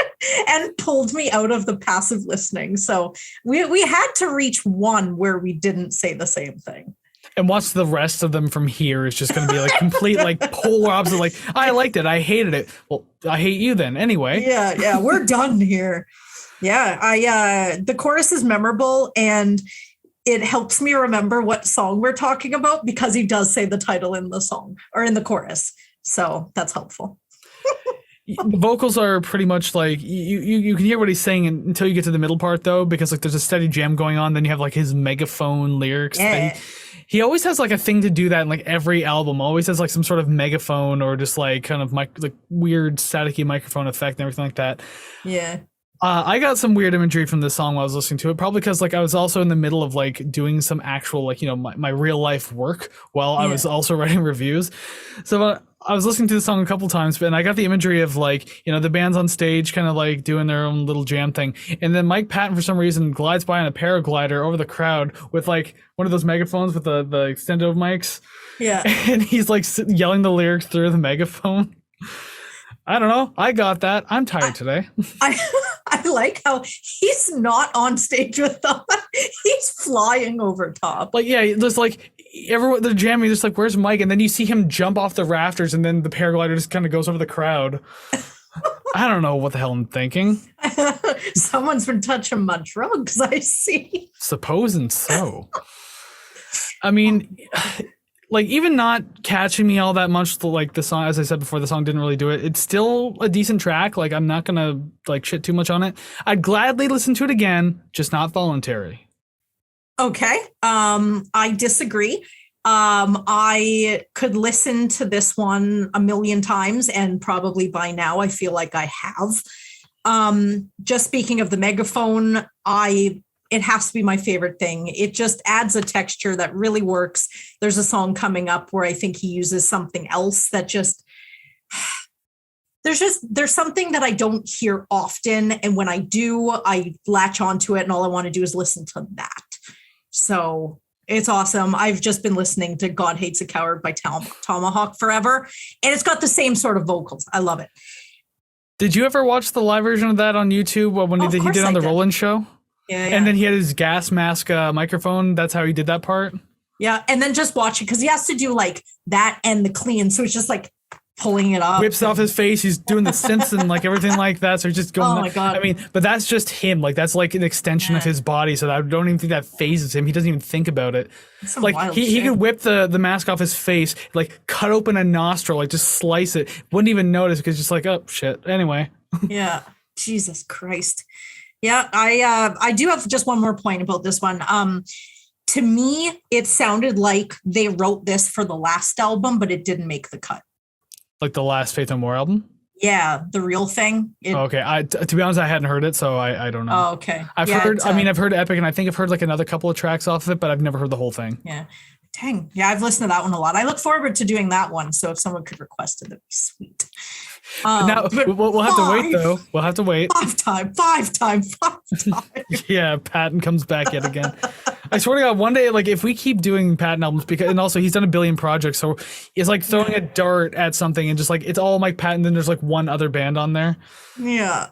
and pulled me out of the passive listening. So we had to reach one where we didn't say the same thing. And watch the rest of them from here is just going to be like complete like polar opposite. Like, I liked it. I hated it. Well, I hate you then anyway. Yeah. We're done here. Yeah. The chorus is memorable, and it helps me remember what song we're talking about because he does say the title in the song or in the chorus. So that's helpful. The vocals are pretty much like you can hear what he's saying until you get to the middle part though, because like there's a steady jam going on. Then you have like his megaphone lyrics. Yeah. He always has like a thing to do that in like every album. Always has like some sort of megaphone or just like kind of like weird staticky microphone effect and everything like that. Yeah. I got some weird imagery from this song while I was listening to it, probably because like I was also in the middle of like doing some actual like, you know, my real life work while I was also writing reviews. So I was listening to the song a couple times, and I got the imagery of like, you know, the band's on stage kind of like doing their own little jam thing. And then Mike Patton, for some reason, glides by on a paraglider over the crowd with like one of those megaphones with the extendo mics. Yeah. And he's like yelling the lyrics through the megaphone. I don't know. I got that. I'm tired today. I like how he's not on stage with them. He's flying over top. Like, yeah, there's like everyone they're jamming, just like, where's Mike? And then you see him jump off the rafters, and then the paraglider just kind of goes over the crowd. I don't know what the hell I'm thinking. Someone's been touching my drugs, I see. Supposing so. I mean, like, even not catching me all that much, like the song, as I said before, the song didn't really do it. It's still a decent track. Like, I'm not gonna like shit too much on it. I'd gladly listen to it again, just not voluntary. Okay. I disagree. I could listen to this one a million times, and probably by now I feel like I have. Just speaking of the megaphone, it has to be my favorite thing. It just adds a texture that really works. There's a song coming up where I think he uses something else that just there's something that I don't hear often, and when I do, I latch onto it, and all I want to do is listen to that. So it's awesome. I've just been listening to God Hates a Coward by Tomahawk forever, and it's got the same sort of vocals. I love it. Did you ever watch the live version of that on YouTube when he did on the Roland show? Yeah. And then he had his gas mask microphone. That's how he did that part. Yeah, and then just watch it because he has to do like that and the clean. So it's just like pulling it up. Whips off his face. He's doing the synths and like everything like that. So he's just going. Oh my God. I mean, but that's just him. Like that's like an extension of his body. So I don't even think that phases him. He doesn't even think about it. Like he could whip the mask off his face, like cut open a nostril, like just slice it. Wouldn't even notice because just like, oh shit. Anyway. Yeah. Jesus Christ. Yeah, I do have just one more point about this one. To me, it sounded like they wrote this for the last album, but it didn't make the cut. Like the last Faith No More album? Yeah, the real thing. Okay, to be honest, I hadn't heard it, so I don't know. Oh, okay. I've heard Epic, and I think I've heard like another couple of tracks off of it, but I've never heard the whole thing. Yeah. Dang. Yeah, I've listened to that one a lot. I look forward to doing that one. So if someone could request it, that'd be sweet. Now we'll have to wait though. We'll have to wait. Five time. Yeah, Patton comes back yet again. I swear to God, one day, like if we keep doing Patton albums, and also he's done a billion projects, so it's like throwing a dart at something and just like it's all Mike Patton. Then there's like one other band on there. Yeah.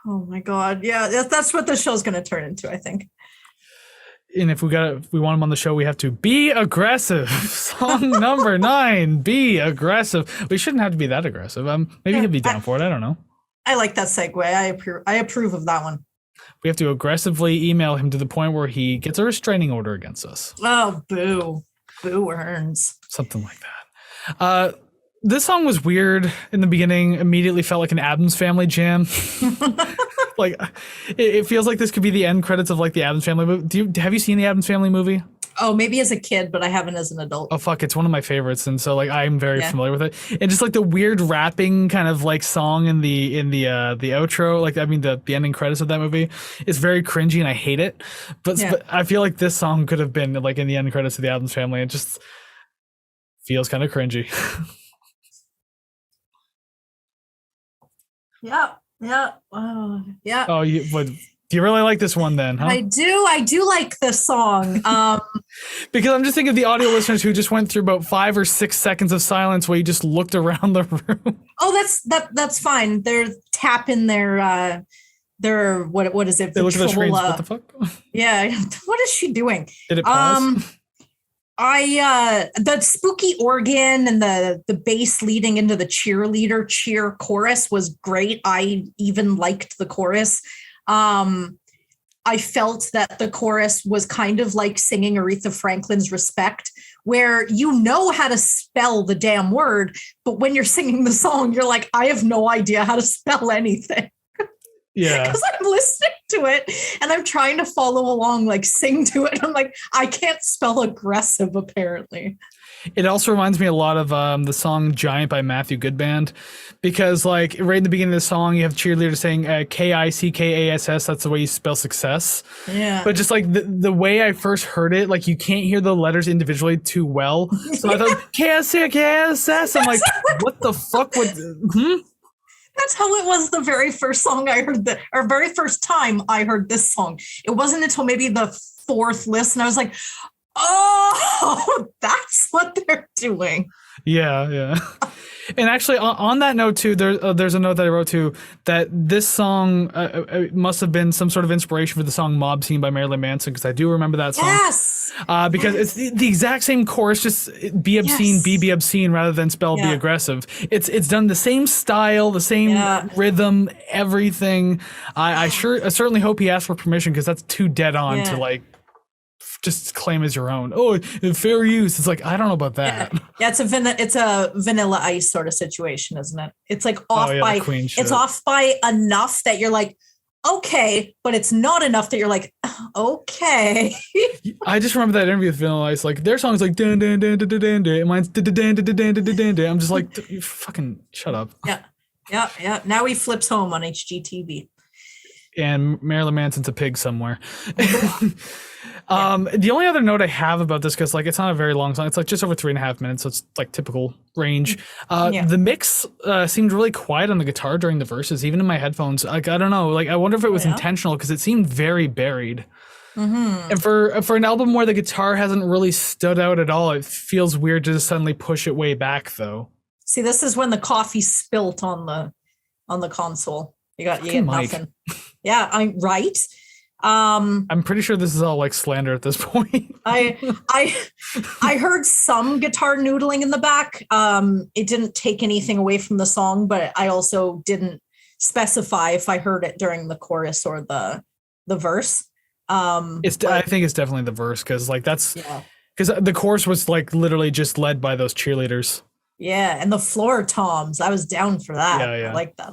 Oh my God. Yeah, that's what the show's gonna turn into, I think. And if we want him on the show, we have to be aggressive. Song number 9, be aggressive. We shouldn't have to be that aggressive. Maybe he'll be down for it. I don't know. I like that segue. I approve of that one. We have to aggressively email him to the point where he gets a restraining order against us. Oh, boo. Boo earns. Something like that. This song was weird in the beginning. Immediately felt like an Addams Family jam. Like it feels like this could be the end credits of like the Addams Family movie. Have you seen the Addams Family movie? Oh, maybe as a kid, but I haven't as an adult. Oh fuck, it's one of my favorites, and so like I'm very familiar with it. And just like the weird rapping kind of like song in the outro, like I mean the ending credits of that movie is very cringy, and I hate it. But I feel like this song could have been like in the end credits of the Addams Family. It just feels kind of cringy. Yeah. Yeah. Oh, do you really like this one then, huh? I do like this song. Because I'm just thinking of the audio listeners who just went through about 5 or 6 seconds of silence where you just looked around the room. Oh, that's fine. They're tapping their what is it? They look at the screens. What the fuck? Yeah. What is she doing? Did it pause? The spooky organ and the bass leading into the cheer chorus was great. I even liked the chorus. I felt that the chorus was kind of like singing Aretha Franklin's Respect, where you know how to spell the damn word, but when you're singing the song, you're like, I have no idea how to spell anything. Yeah. Because I'm listening to it and I'm trying to follow along, like sing to it. I'm like, I can't spell aggressive, apparently. It also reminds me a lot of the song Giant by Matthew Goodband, because like right in the beginning of the song, you have cheerleader saying Kickass. That's the way you spell success. Yeah. But just like the way I first heard it, like you can't hear the letters individually too well. So I thought KSS. I'm like, what the fuck would That's how it was the very first song I heard, very first time I heard this song. It wasn't until maybe the 4th listen I was like, oh, that's what they're doing. Yeah. And actually, on that note too, there's a note that I wrote too that this song must have been some sort of inspiration for the song "Mob Scene" by Marilyn Manson, because I do remember that song. Yes. Because it's the exact same chorus, just be obscene, be obscene, rather than spell be aggressive. It's done the same style, the same rhythm, everything. I certainly hope he asked for permission, because that's too dead on to like just claim as your own. Oh, fair use. It's like, I don't know about that. Yeah, it's a Vanilla Ice sort of situation, isn't it? It's like off by it's off by enough that you're like, okay, but it's not enough that you're like, okay. I just remember that interview with Vanilla Ice. Like, their song's like dun dun dun dun dun dun dun, and mine's dun dun dun dun dun dun dun. I'm just like, you fucking shut up. Yeah. Now he flips home on HGTV. And Marilyn Manson's a pig somewhere. The only other note I have about this, because like it's not a very long song, it's like just over 3.5 minutes, so it's like typical range. The mix seemed really quiet on the guitar during the verses, even in my headphones. Like, I don't know, like I wonder if it was intentional, because it seemed very buried. And for an album where the guitar hasn't really stood out at all, it feels weird to just suddenly push it way back, though. See, this is when the coffee spilt on the console. You get nothing. Yeah, I'm right. I'm pretty sure this is all like slander at this point. I heard some guitar noodling in the back. It didn't take anything away from the song, but I also didn't specify if I heard it during the chorus or the verse. I think it's definitely the verse, because like that's because the chorus was like literally just led by those cheerleaders. Yeah, and the floor toms, I was down for that. Yeah. I like that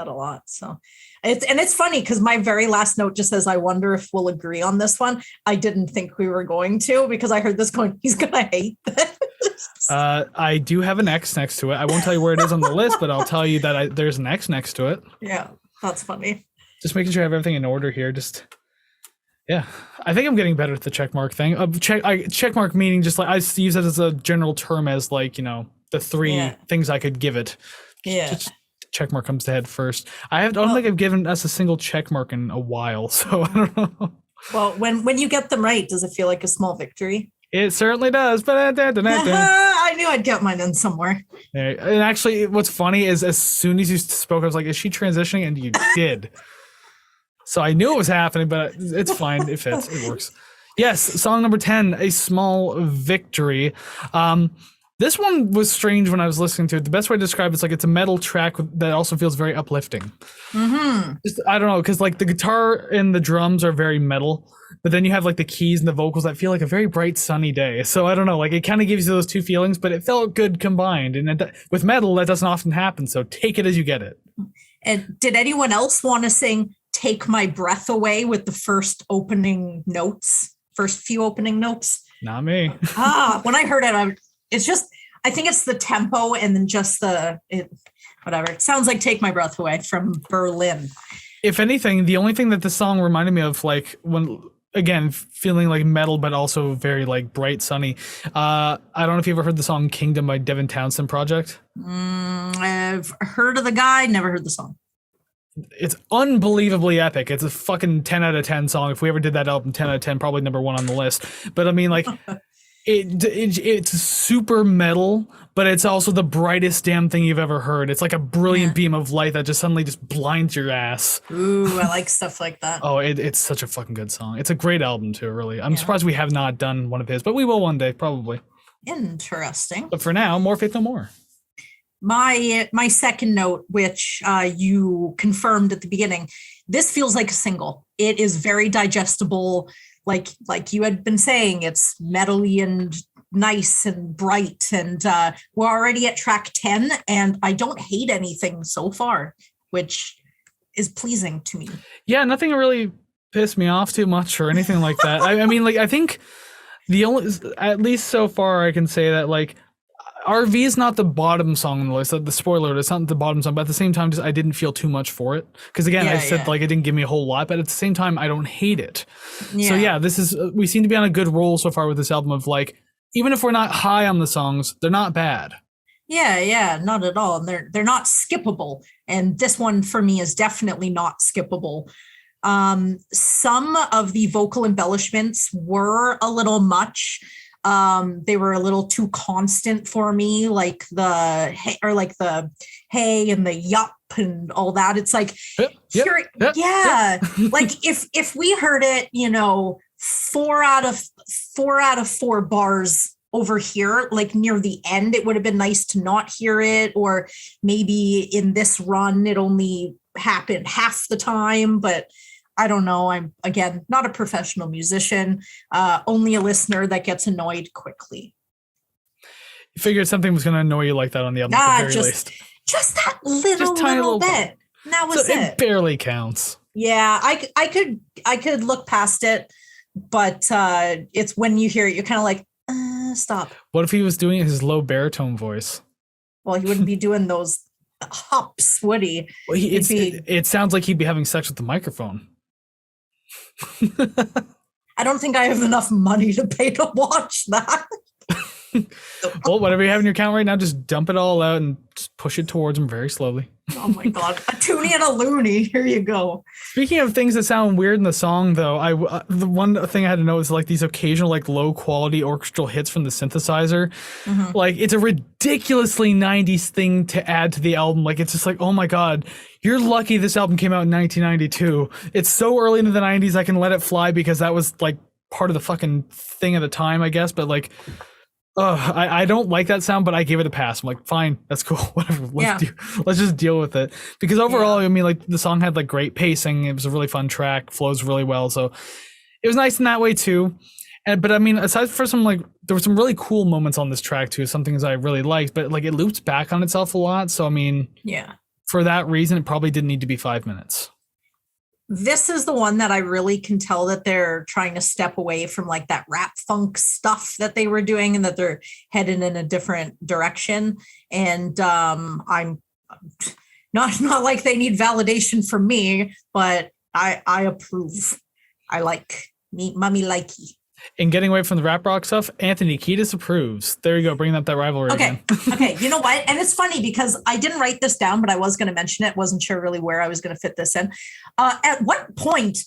a lot. So it's funny, because my very last note just says, I wonder if we'll agree on this one. I didn't think we were going to, because I heard this going, he's gonna hate this. I do have an X next to it. I won't tell you where it is on the list, but I'll tell you that there's an X next to it. Yeah, that's funny. Just making sure I have everything in order here. I think I'm getting better at the checkmark thing. Checkmark meaning just like I use it as a general term, as like, you know, the three things I could give it. Just checkmark comes to head first. I don't think I've given us a single checkmark in a while, so I don't know. Well, when you get them right, does it feel like a small victory? It certainly does. But I knew I'd get mine in somewhere. And actually, what's funny is as soon as you spoke, I was like, is she transitioning? And you did. So I knew it was happening, but it's fine. It fits. It works. Yes, song number 10, A Small Victory. This one was strange when I was listening to it. The best way to describe it's like it's a metal track that also feels very uplifting. I don't know, because like the guitar and the drums are very metal, but then you have like the keys and the vocals that feel like a very bright sunny day. So I don't know, like it kind of gives you those two feelings, but it felt good combined. And with metal, that doesn't often happen. So take it as you get it. And did anyone else want to sing Take My Breath Away with the first few opening notes? Not me. When I heard it, I think it's the tempo and then just whatever. It sounds like Take My Breath Away from Berlin. If anything, the only thing that the song reminded me of, like when, again, feeling like metal, but also very like bright, sunny. I don't know if you ever heard the song Kingdom by Devin Townsend Project. I've heard of the guy, never heard the song. It's unbelievably epic. It's a fucking 10 out of 10 song. If we ever did that album, 10 out of 10, probably number 1 on the list. But I mean, like, it's super metal, but it's also the brightest damn thing you've ever heard. It's like a brilliant beam of light that just suddenly just blinds your ass. Ooh, I like stuff like that. Oh, it's such a fucking good song. It's a great album too, really. I'm surprised we have not done one of his, but we will one day, probably. Interesting. But for now, More Faith No More. My second note, which you confirmed at the beginning, this feels like a single. It is very digestible. Like you had been saying, it's metally and nice and bright. And we're already at track 10, and I don't hate anything so far, which is pleasing to me. Yeah, nothing really pissed me off too much or anything like that. I mean, like, I think at least so far, I can say that, like, RV is not the bottom song on the list. The spoiler, it's not the bottom song, but at the same time, I didn't feel too much for it. Because again, I said like it didn't give me a whole lot, but at the same time, I don't hate it. Yeah. So yeah, we seem to be on a good roll so far with this album of like, even if we're not high on the songs, they're not bad. Yeah, not at all. And they're not skippable. And this one for me is definitely not skippable. Some of the vocal embellishments were a little much. They were a little too constant for me, like the hey and the yup and all that. It's like, like if we heard it, 4 out of 4 bars over here, like near the end, it would have been nice to not hear it, or maybe in this run it only happened half the time. But I don't know. I'm, again, not a professional musician, only a listener that gets annoyed quickly. You figured something was going to annoy you like that on the album at the very least. Just that little bit. That was it. It barely counts. Yeah, I could look past it, but it's when you hear it, you're kind of like, stop. What if he was doing his low baritone voice? Well, he wouldn't be doing those hops, would he? Well, it sounds like he'd be having sex with the microphone. I don't think I have enough money to pay to watch that. Well, whatever you have in your account right now, just dump it all out and just push it towards him very slowly. Oh my God. A toonie and a loony. Here you go. Speaking of things that sound weird in the song, though, the one thing I had to know is like these occasional like low quality orchestral hits from the synthesizer. Mm-hmm. Like it's a ridiculously 90s thing to add to the album. Like it's just like, oh my God, you're lucky this album came out in 1992. It's so early into the 90s I can let it fly because that was like part of the fucking thing at the time, I guess. But like, I don't like that sound, but I gave it a pass. I'm like, fine, that's cool, whatever. Let's just deal with it. Because overall, I mean, like the song had like great pacing. It was a really fun track, flows really well. So it was nice in that way too. But I mean, aside from some like, there were some really cool moments on this track too. Some things I really liked, but like it loops back on itself a lot. So I mean, for that reason, it probably didn't need to be 5 minutes. This is the one that I really can tell that they're trying to step away from like that rap funk stuff that they were doing and that they're headed in a different direction. And I'm not like they need validation from me, but I approve. I like me, mummy likey. And getting away from the rap rock stuff, Anthony Kiedis approves. There you go, bringing up that rivalry again. Okay, you know what? And it's funny because I didn't write this down, but I was going to mention it. Wasn't sure really where I was going to fit this in. At what point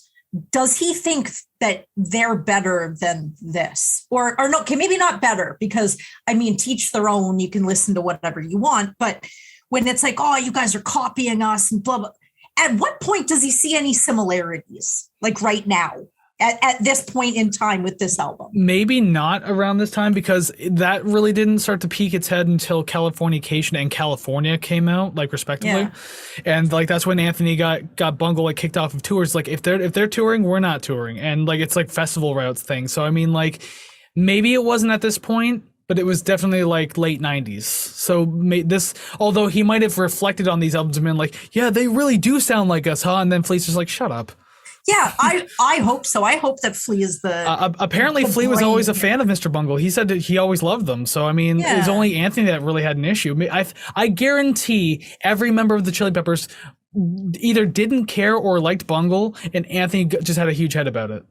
does he think that they're better than this? Or no, okay, maybe not better, because, I mean, teach their own. You can listen to whatever you want. But when it's like, oh, you guys are copying us and blah, blah. At what point does he see any similarities, like right now? At this point in time with this album? Maybe not around this time, because that really didn't start to peak its head until Californication and California came out, like respectively. Yeah. And like that's when Anthony got Bungle like kicked off of tours. Like if they're touring, we're not touring. And like it's like festival routes thing. So I mean, like maybe it wasn't at this point, but it was definitely like late 90s. So this, although he might have reflected on these albums and been like, yeah, they really do sound like us, huh? And then Flea's just like, shut up. Yeah, I hope so. I hope that Flea is the apparently Flea was always a fan of Mr. Bungle. He said that he always loved them. So I mean, it was only Anthony that really had an issue. I guarantee every member of the Chili Peppers either didn't care or liked Bungle, and Anthony just had a huge head about it.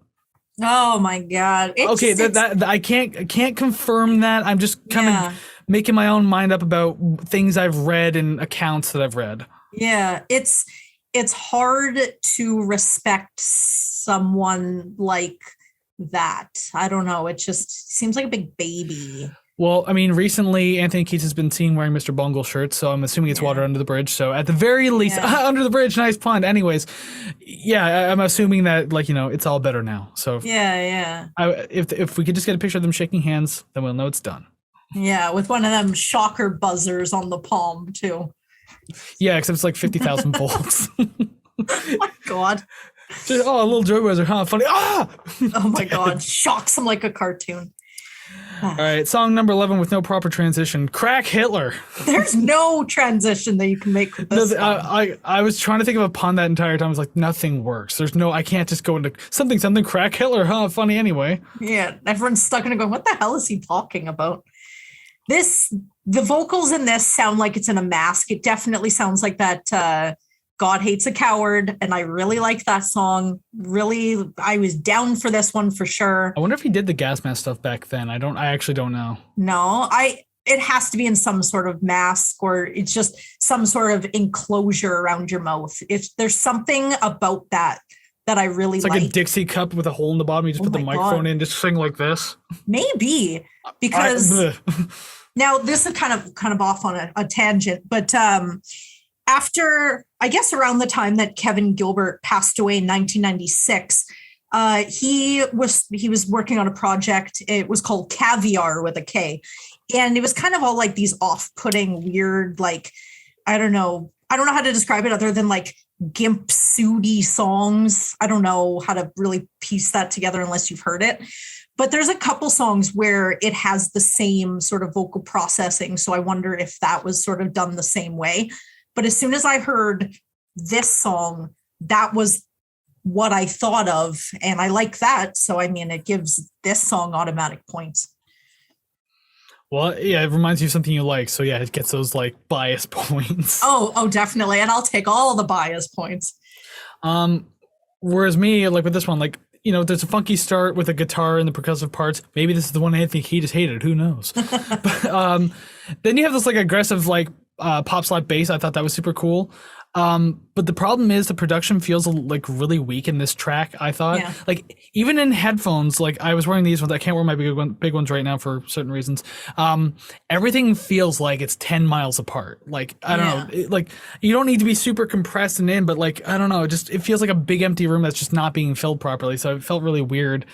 Oh my God! That I can't confirm that. I'm just kind of making my own mind up about things I've read and accounts that I've read. Yeah, it's hard to respect someone like that. I don't know. It just seems like a big baby. Well, I mean, recently Anthony Kiedis has been seen wearing Mr. Bungle shirts, so I'm assuming it's water under the bridge. So at the very least, under the bridge, nice pun. Anyways, I'm assuming that it's all better now. So if we could just get a picture of them shaking hands, then we'll know it's done. Yeah, with one of them shocker buzzers on the palm too. Yeah, except it's like 50,000 volts. Oh my God. Just, a little joke buzzer, huh? Funny. Ah! Oh my God. Shocks him like a cartoon. All right, song number 11 with no proper transition. Crack Hitler. There's no transition that you can make with this. I was trying to think of a pun that entire time. I was like, nothing works. I can't just go into something crack Hitler, huh? Funny anyway. Yeah, everyone's stuck in it going, what the hell is he talking about? The vocals in this sound like it's in a mask. It definitely sounds like that God Hates a Coward, and I really like that song. Really, I was down for this one for sure. I wonder if he did the gas mask stuff back then. I actually don't know. No, it has to be in some sort of mask, or it's just some sort of enclosure around your mouth. There's something about that that I really It's like like. a Dixie cup with a hole in the bottom. You just put the microphone in, just sing like this. Maybe because now this is kind of off on a tangent, but after, I guess around the time that Kevin Gilbert passed away in 1996, he was working on a project. It was called Caviar with a K, and it was kind of all like these off-putting, weird, like, I don't know how to describe it other than like gimp sooty songs. I don't know how to really piece that together unless you've heard it. But there's a couple songs where it has the same sort of vocal processing. So I wonder if that was sort of done the same way. But as soon as I heard this song, that was what I thought of. And I like that. So, I mean, it gives this song automatic points. Well, yeah, it reminds you of something you like. So, yeah, it gets those like bias points. Oh, definitely. And I'll take all the bias points. Whereas me, like with this one, like, you know, there's a funky start with a guitar and the percussive parts. Maybe this is the one Anthony Kiedis hated. Who knows? But then you have this like aggressive like pop slap bass. I thought that was super cool. But the problem is the production feels like really weak in this track. I thought, like, even in headphones, like I was wearing these ones. I can't wear my big ones right now for certain reasons. Everything feels like it's 10 miles apart. Like, I don't know, like you don't need to be super compressed and in, but like, I don't know, it feels like a big empty room that's just not being filled properly. So it felt really weird.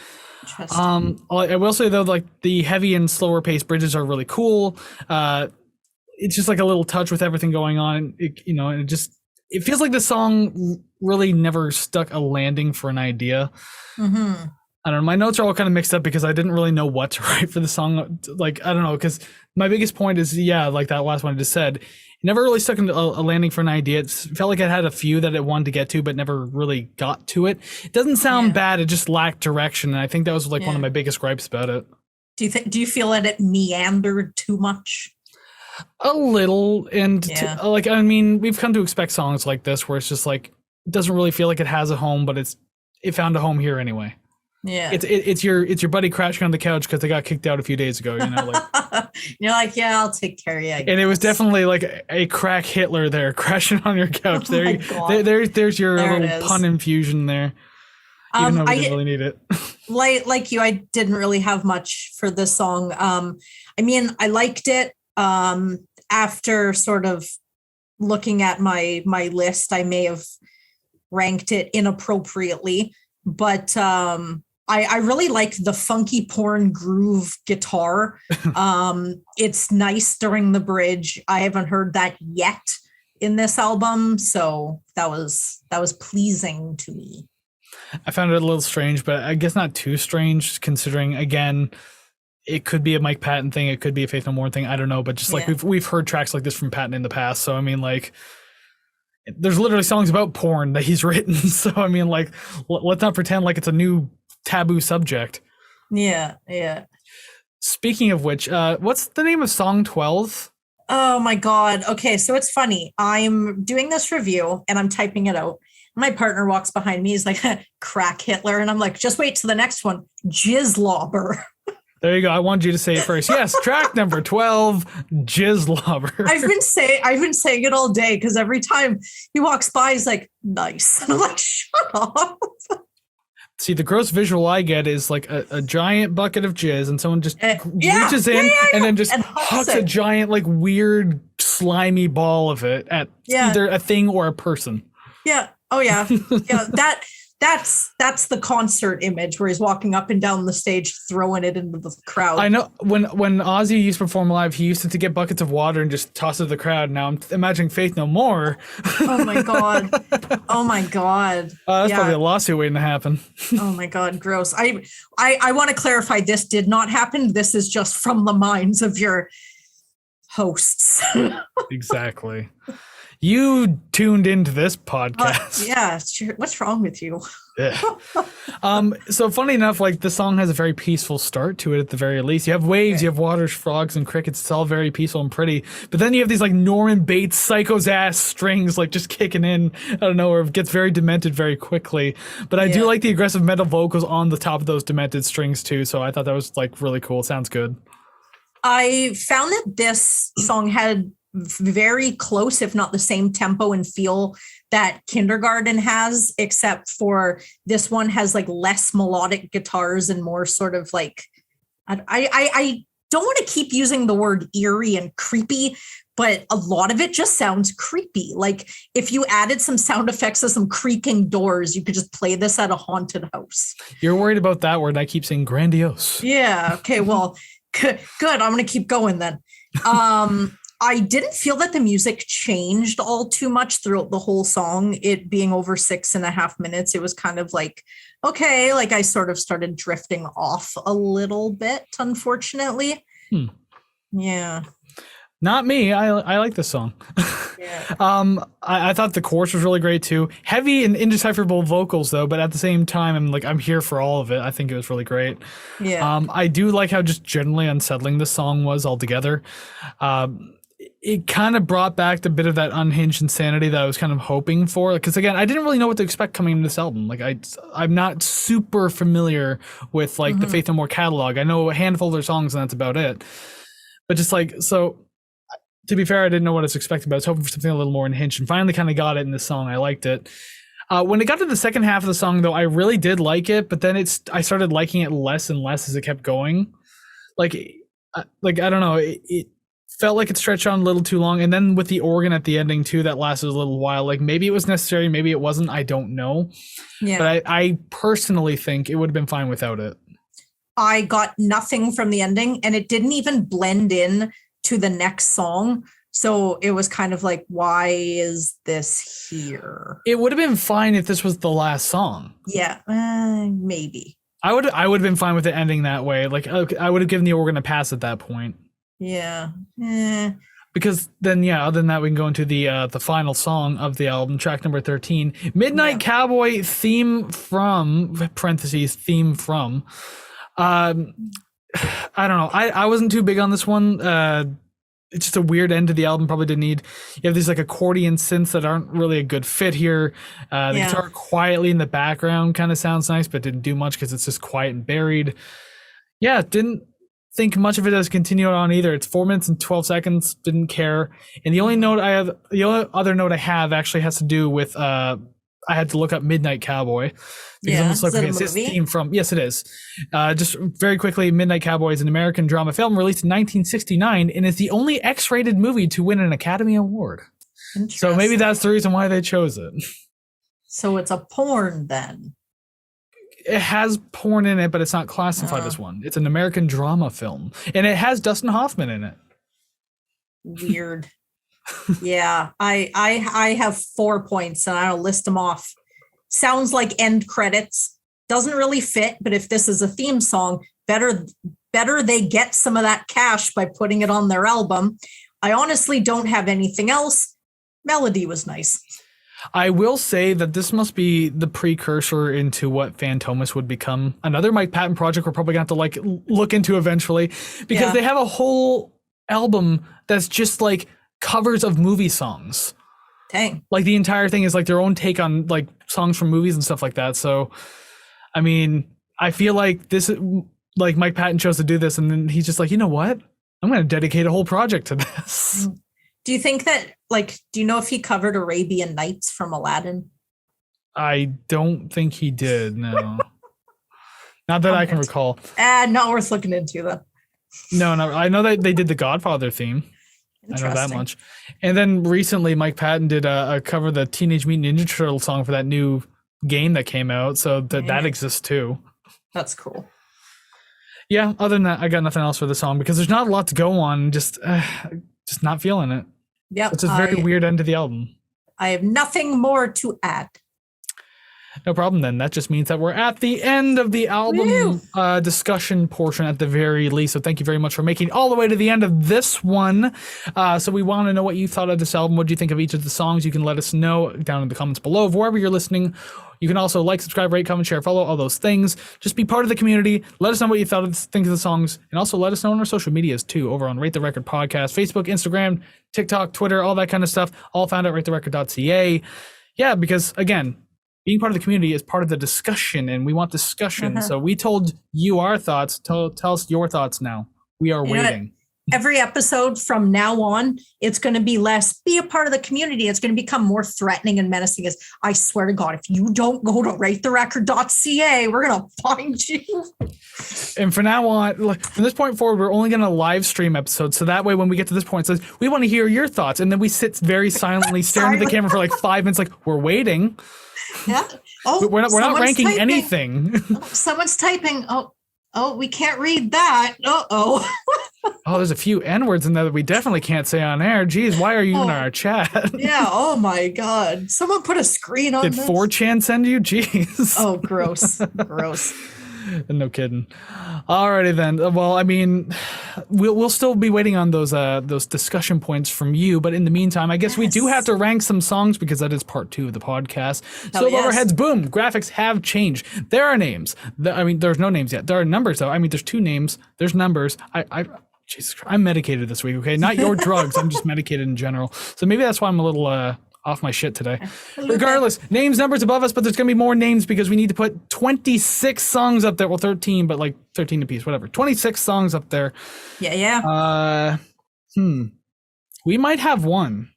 I will say though, like the heavy and slower paced bridges are really cool. It's just like a little touch with everything going on. It feels like the song really never stuck a landing for an idea. Mm-hmm. I don't know. My notes are all kind of mixed up because I didn't really know what to write for the song. Like, I don't know, because my biggest point is, like that last one I just said, it never really stuck into a landing for an idea. It felt like it had a few that it wanted to get to, but never really got to it. It doesn't sound bad. It just lacked direction. And I think that was like one of my biggest gripes about it. Do you feel that it meandered too much? A little, and I mean, we've come to expect songs like this where it's just like it doesn't really feel like it has a home, but it found a home here anyway. Yeah, it's your buddy crashing on the couch because they got kicked out a few days ago. You know, like you're like, yeah, I'll take care of you. And it was definitely like a crack Hitler there crashing on your couch. There's your little pun infusion there. Even though we didn't really need it. like you, I didn't really have much for this song. I mean, I liked it. After sort of looking at my list, I may have ranked it inappropriately, but I really like the funky porn groove guitar. It's nice during the bridge. I haven't heard that yet in this album, so that was pleasing to me. I found it a little strange, but I guess not too strange considering, again, it could be a Mike Patton thing. It could be a Faith No More thing. I don't know. But just like we've heard tracks like this from Patton in the past. So, I mean, like, there's literally songs about porn that he's written. So, I mean, like, let's not pretend like it's a new taboo subject. Yeah, yeah. Speaking of which, what's the name of song 12? Oh, my God. Okay, so it's funny. I'm doing this review and I'm typing it out. My partner walks behind me. He's like, crack Hitler. And I'm like, just wait till the next one. Jizzlobber. There you go. I wanted you to say it first. Yes, track number 12, Jizzlobber. I've been saying it all day because every time he walks by, he's like, nice. And I'm like, shut up. See, the gross visual I get is like a giant bucket of jizz and someone just reaches in and then just hucks a giant, like, weird, slimy ball of it at either a thing or a person. Yeah. Oh, yeah. Yeah. That's the concert image where he's walking up and down the stage throwing it into the crowd. I know when Ozzy used to perform live, he used to get buckets of water and just toss it to the crowd. Now I'm imagining Faith No More. Oh my God. Oh my God. That's probably a lawsuit waiting to happen. Oh my God, gross. I want to clarify, this did not happen. This is just from the minds of your hosts. Exactly. You tuned into this podcast. Yeah, sure. What's wrong with you? Yeah. So funny enough, like the song has a very peaceful start to it at the very least. You have waves, you have waters, frogs, and crickets. It's all very peaceful and pretty. But then you have these like Norman Bates psycho's ass strings like just kicking in out of nowhere. It gets very demented very quickly. But I do like the aggressive metal vocals on the top of those demented strings too. So I thought that was like really cool. It sounds good. I found that this song had very close, if not the same tempo and feel that Kindergarten has, except for this one has like less melodic guitars and more sort of like, I don't want to keep using the word eerie and creepy, but a lot of it just sounds creepy. Like if you added some sound effects of some creaking doors, you could just play this at a haunted house. You're worried about that word. I keep saying grandiose. Yeah. Okay. Well, good. I'm going to keep going then. I didn't feel that the music changed all too much throughout the whole song. It being over 6.5 minutes, it was kind of like, okay, like I sort of started drifting off a little bit, unfortunately. Yeah. Not me. I like this song. Yeah. I thought the chorus was really great too. Heavy and indecipherable vocals though, but at the same time, I'm here for all of it. I think it was really great. Yeah. I do like how just generally unsettling the song was altogether. It kind of brought back a bit of that unhinged insanity that I was kind of hoping for. Because again, I didn't really know what to expect coming into this album. Like I'm not super familiar with like the Faith No More catalog. I know a handful of their songs and that's about it. But just like, so to be fair, I didn't know what I was expecting, but I was hoping for something a little more unhinged and finally kind of got it in this song. I liked it. When it got to the second half of the song though, I really did like it, but then I started liking it less and less as it kept going. Like I don't know, it felt like it stretched on a little too long. And then with the organ at the ending too, that lasted a little while. Like maybe it was necessary, maybe it wasn't. I don't know. Yeah. But I personally think it would have been fine without it. I got nothing from the ending and it didn't even blend in to the next song. So it was kind of like, why is this here? It would have been fine if this was the last song. Yeah, maybe. I would have been fine with it ending that way. Like I would have given the organ a pass at that point. Yeah. Because then, yeah, other than that, we can go into the final song of the album, track number 13, Midnight Cowboy, theme from, parentheses, theme from. I don't know. I wasn't too big on this one. It's just a weird end to the album. Probably didn't need. You have these like accordion synths that aren't really a good fit here. The guitar quietly in the background kind of sounds nice, but didn't do much because it's just quiet and buried. Yeah, didn't think much of it as continued on either. It's 4 minutes and 12 seconds. Didn't care. And the only other note I have actually has to do with I had to look up Midnight Cowboy. Is it a it's his movie? theme from. Yes, it is. Just very quickly, Midnight Cowboy is an American drama film released in 1969 and is the only X-rated movie to win an Academy Award. So maybe that's the reason why they chose it. So it's a porn then. It has porn in it, but it's not classified as one. It's an American drama film, and it has Dustin Hoffman in it. Weird. Yeah, I have 4 points, and I'll list them off. Sounds like end credits. Doesn't really fit, but if this is a theme song, better they get some of that cash by putting it on their album. I honestly don't have anything else. Melody was nice. I will say that this must be the precursor into what Phantomas would become. Another Mike Patton project we're probably going to have to look into eventually, because they have a whole album that's just like covers of movie songs. Dang. Like the entire thing is like their own take on like songs from movies and stuff like that. So, I mean, I feel like this, like Mike Patton chose to do this, and then he's just like, you know what? I'm going to dedicate a whole project to this. Do you think that, do you know if he covered Arabian Nights from Aladdin? I don't think he did, no. Not that I can recall. Not worth looking into, then. No, I know that they did the Godfather theme. I know that much. And then recently, Mike Patton did a cover of the Teenage Mutant Ninja Turtle song for that new game that came out, so that exists too. That's cool. Yeah, other than that, I got nothing else for the song because there's not a lot to go on. Just not feeling it. Yeah, it's a very weird end to the album. I have nothing more to add. No problem then. That just means that we're at the end of the album discussion portion at the very least. So thank you very much for making it all the way to the end of this one. So we want to know what you thought of this album. What do you think of each of the songs? You can let us know down in the comments below of wherever you're listening. You can also like, subscribe, rate, comment, share, follow, all those things. Just be part of the community. Let us know what you think of the songs. And also let us know on our social medias too, over on Rate the Record Podcast, Facebook, Instagram, TikTok, Twitter, all that kind of stuff. All found at ratetherecord.ca. Yeah, because again, being part of the community is part of the discussion, and we want discussion. So we told you our thoughts. Tell us your thoughts now. We are waiting. every episode from now on, it's going to be less be a part of the community. It's going to become more threatening and menacing. As I swear to God, if you don't go to ratetherecord.ca, we're going to find you. And from now on, from this point forward, we're only going to live stream episodes. So that way, when we get to this point, it says, we want to hear your thoughts. And then we sit very silently, staring at the camera for like 5 minutes, like, we're waiting. Yeah. Oh, we're not ranking typing. Anything. Someone's typing. Oh, we can't read that. Uh-oh. Oh, there's a few N-words in there that we definitely can't say on air. Geez, why are you in our chat? Yeah, oh my God. Someone put a screen on Did this. 4chan send you? Jeez. Oh, gross. Gross. No kidding. Alrighty then. Well, I mean, we'll still be waiting on those discussion points from you. But in the meantime, I guess we do have to rank some songs because that is part 2 of the podcast. So above our heads, boom, graphics have changed. There are names. I mean, there's no names yet. There are numbers though. I mean, there's 2 names. There's numbers. Jesus Christ, I'm medicated this week. Okay, not your drugs. I'm just medicated in general. So maybe that's why I'm a little off my shit today. Regardless, names, numbers above us, but there's going to be more names because we need to put 26 songs up there. Well, 13, but like 13 apiece, whatever. 26 songs up there. Yeah. We might have one.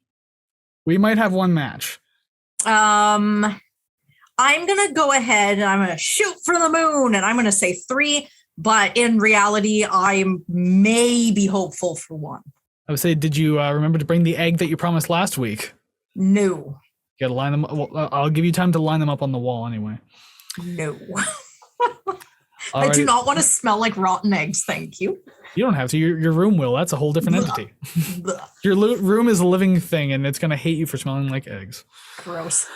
We might have one match. I'm going to go ahead and I'm going to shoot for the moon and I'm going to say 3, but in reality, I may be hopeful for 1. I would say, did you remember to bring the egg that you promised last week? No. You gotta line them up. Well, I'll give you time to line them up on the wall anyway. No. I do not want to smell like rotten eggs. Thank you. You don't have to. Your room will. That's a whole different entity. Your room is a living thing, and it's going to hate you for smelling like eggs. Gross.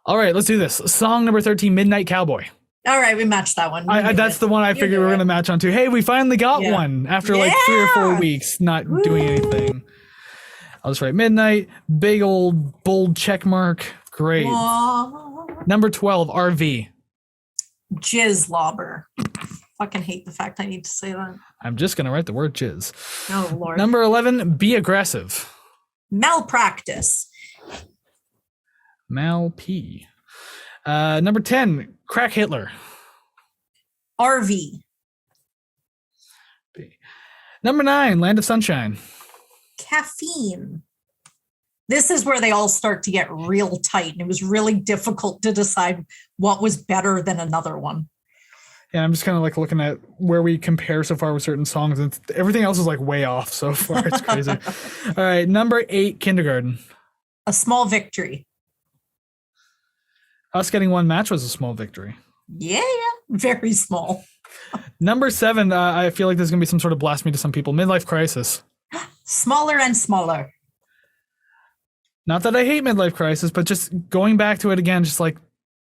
All right, let's do this. Song number 13, Midnight Cowboy. All right, we matched that one. That's the one I figured we were going to match on to. Hey, we finally got one after like 3 or 4 weeks not doing anything. I'll just write Midnight, big old bold check mark. Great. Aww. Number 12, RV. Jizz lobber. Fucking hate the fact I need to say that. I'm just going to write the word jizz. Oh, Lord. Number 11, Be Aggressive. Malpractice. Mal P. Number 10, Crack Hitler. RV. B. Number 9, Land of Sunshine. Caffeine. This is where they all start to get real tight, and it was really difficult to decide what was better than another one. Yeah, I'm just kind of like looking at where we compare so far with certain songs, and everything else is like way off so far. It's crazy. All right, number 8, Kindergarten. A Small Victory. Us getting one match was a small victory. Yeah, very small. Number 7, I feel like there's going to be some sort of blasphemy to some people. Midlife Crisis. Smaller and smaller. Not that I hate Midlife Crisis, but just going back to it again, just like,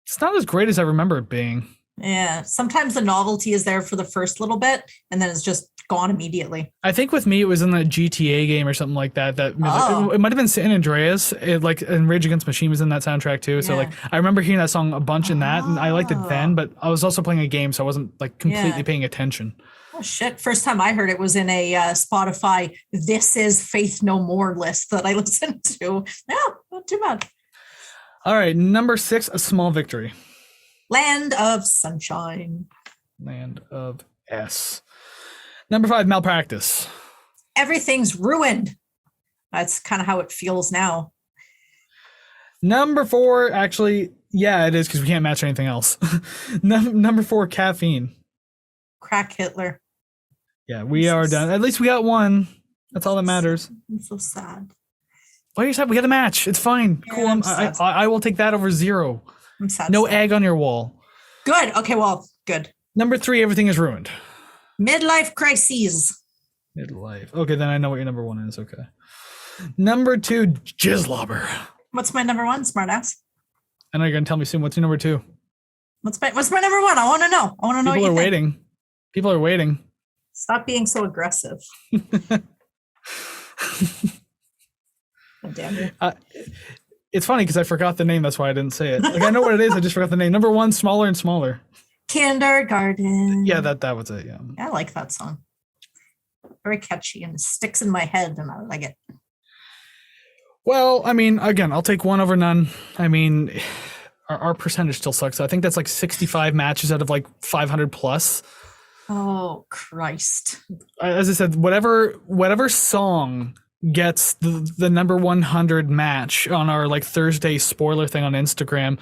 it's not as great as I remember it being. Yeah, sometimes the novelty is there for the first little bit, and then it's just gone immediately. I think with me, it was in the GTA game or something like that. It might have been San Andreas. And Rage Against the Machine was in that soundtrack too. So like, I remember hearing that song a bunch in that, and I liked it then. But I was also playing a game, so I wasn't like completely paying attention. Oh shit! First time I heard it was in a Spotify "This Is Faith No More" list that I listened to. No, not too bad. All right, number 6, A Small Victory. Land of Sunshine. Land of S. Number 5, Malpractice. Everything's ruined. That's kind of how it feels now. Number 4, actually, yeah, it is because we can't match anything else. Number 4, Caffeine. Crack Hitler. Yeah, we are done. At least we got one. That's all that matters. I'm so sad. Why are you sad? We got a match. It's fine. Yeah, cool. I will take that over 0. I'm sad. No egg on your wall. Good. Okay, well, good. Number 3, Everything is Ruined. Midlife Crises. Midlife. Okay, then I know what your number 1 is. Okay. Number 2, Jizzlobber. What's my number 1, smartass? I know you're going to tell me soon. What's your number 2? What's my number 1? I want to know. I want to know. People are waiting. People are waiting. Stop being so aggressive. Oh, damn you. It's funny because I forgot the name. That's why I didn't say it. Like I know what it is. I just forgot the name. Number 1, Smaller and Smaller. Kindergarten. Yeah, that was it. Yeah. I like that song. Very catchy and it sticks in my head, and I like it. Well, I mean, again, I'll take 1 over none. I mean, our percentage still sucks. I think that's like 65 matches out of like 500 plus. Oh, Christ. As I said, whatever song gets the number 100 match on our like Thursday spoiler thing on Instagram,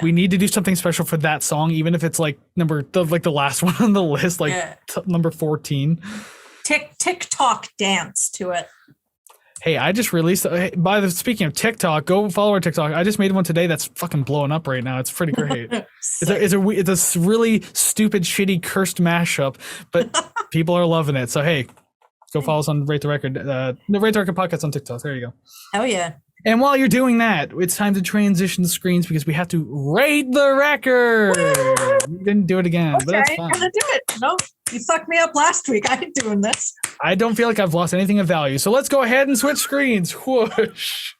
we need to do something special for that song, even if it's like the last one on the list, like number 14. TikTok dance to it. Hey, I just released. Speaking of TikTok, go follow our TikTok. I just made one today that's fucking blowing up right now. It's pretty great. It's a really stupid, shitty, cursed mashup, but people are loving it. So hey, go follow us on Rate the Record, the Rate the Record podcast on TikTok. There you go. Oh yeah. And while you're doing that, it's time to transition the screens because we have to rate the record. We didn't do it again, but that's fine. I'm gonna do it. Nope. You fucked me up last week. I ain't doing this. I don't feel like I've lost anything of value. So let's go ahead and switch screens. Whoosh.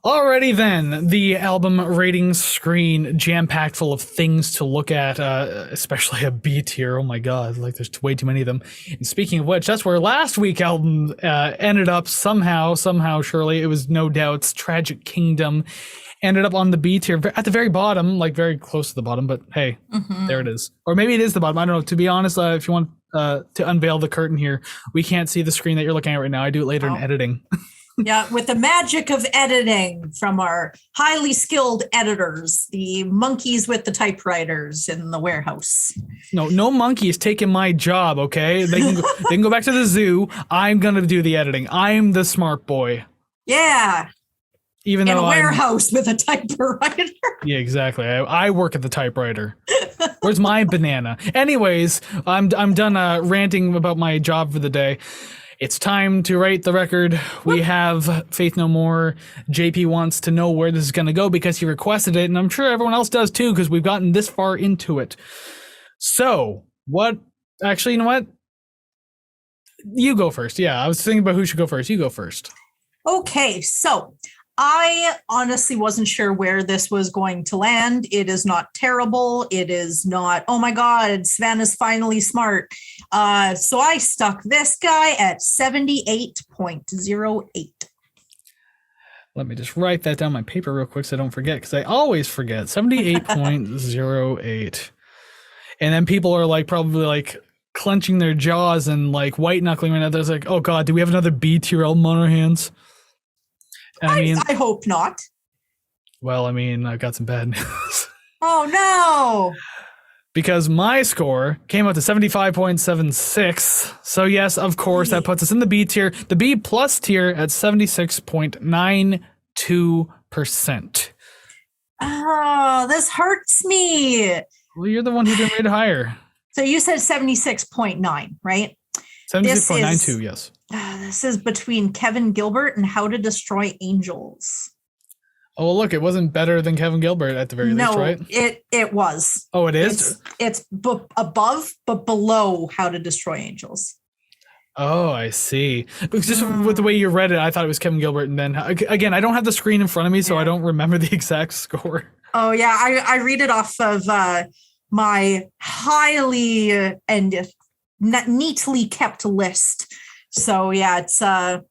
Alrighty then, the album rating screen jam-packed full of things to look at, especially a B tier. Oh my god, like there's way too many of them. And speaking of which, that's where last week's album ended up somehow, surely. It was No Doubt's Tragic Kingdom. Ended up on the B tier at the very bottom, like very close to the bottom, but hey, there it is. Or maybe it is the bottom. I don't know. To be honest, if you want to unveil the curtain here, we can't see the screen that you're looking at right now. I do it later in editing. Yeah, with the magic of editing from our highly skilled editors, the monkeys with the typewriters in the warehouse. No monkeys taking my job, okay? They can go back to the zoo. I'm going to do the editing. I'm the smart boy. Yeah. Even in though a warehouse with a typewriter. Yeah, exactly. I work at the typewriter. Where's my banana? Anyways, I'm done ranting about my job for the day. It's time to rate the record. We have Faith No More. JP wants to know where this is going to go because he requested it, and I'm sure everyone else does too because we've gotten this far into it. So, actually, you know what? You go first. Yeah, I was thinking about who should go first. You go first. Okay, so I honestly wasn't sure where this was going to land. It is not terrible. It is not, oh my God, Savannah's finally smart. So I stuck this guy at 78.08. Let me just write that down on my paper real quick so I don't forget, because I always forget. 78.08. And then people are like probably like clenching their jaws and like white knuckling right now. There's like, oh God, do we have another B tier album on our hands? I hope not. Well, I mean, I've got some bad news. Oh, no. Because my score came out to 75.76. So, yes, of course, that puts us in the B tier. The B plus tier at 76.92%. Oh, this hurts me. Well, you're the one who didn't rate it higher. So you said 76.9, right? 76.92, yes. This is between Kevin Gilbert and How to Destroy Angels. Oh, well, look, it wasn't better than Kevin Gilbert at the very least, right? It was. Oh, it is? It's above, but below How to Destroy Angels. Oh, I see. Because just with the way you read it, I thought it was Kevin Gilbert. And then, again, I don't have the screen in front of me, so I don't remember the exact score. Oh, yeah. I read it off of my highly and neatly kept list. So yeah, it's well,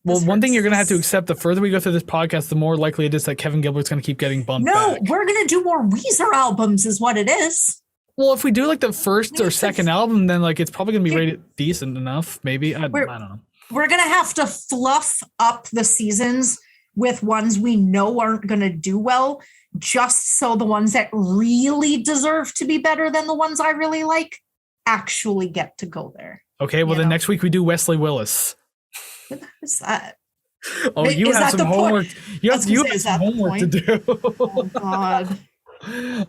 one thing you're gonna have to accept: the further we go through this podcast, the more likely it is that Kevin Gilbert's gonna keep getting bumped. No, back. We're gonna do more Weezer albums, is what it is. Well, if we do like the first or second album, then like it's probably gonna be rated decent enough. Maybe I don't know. We're gonna have to fluff up the seasons with ones we know aren't gonna do well, just so the ones that really deserve to be better than the ones I really like actually get to go there. Okay, well then next week we do Wesley Willis. What is that? Oh, you have some homework. You have some homework to do. Oh God.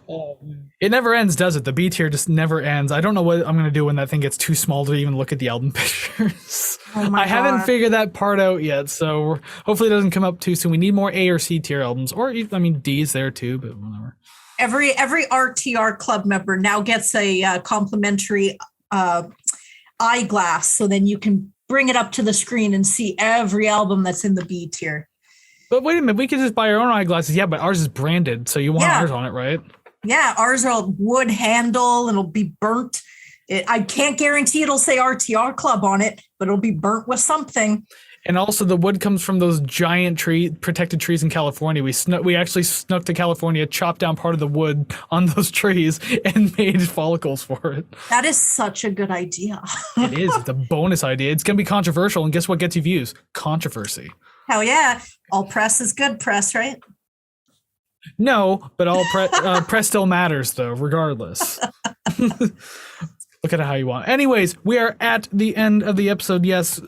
Oh, it never ends, does it? The B tier just never ends. I don't know what I'm going to do when that thing gets too small to even look at the album pictures. I haven't figured that part out yet, so hopefully it doesn't come up too soon. We need more A or C tier albums, or I mean D's there too, but whatever. Every RTR club member now gets a complimentary eyeglass, so then you can bring it up to the screen and see every album that's in the B tier. But wait a minute, we could just buy our own eyeglasses. Yeah, but ours is branded, so you want ours on it, right? Yeah, ours are a wood handle and it'll be burnt. I can't guarantee it'll say RTR Club on it, but it'll be burnt with something. And also, the wood comes from those giant protected trees in California. We actually snuck to California, chopped down part of the wood on those trees, and made follicles for it. That is such a good idea. It is. It's a bonus idea. It's going to be controversial, and guess what gets you views? Controversy. Hell yeah. All press is good press, right? No, but all press still matters, though, regardless. Look at it how you want. Anyways, we are at the end of the episode. Yes.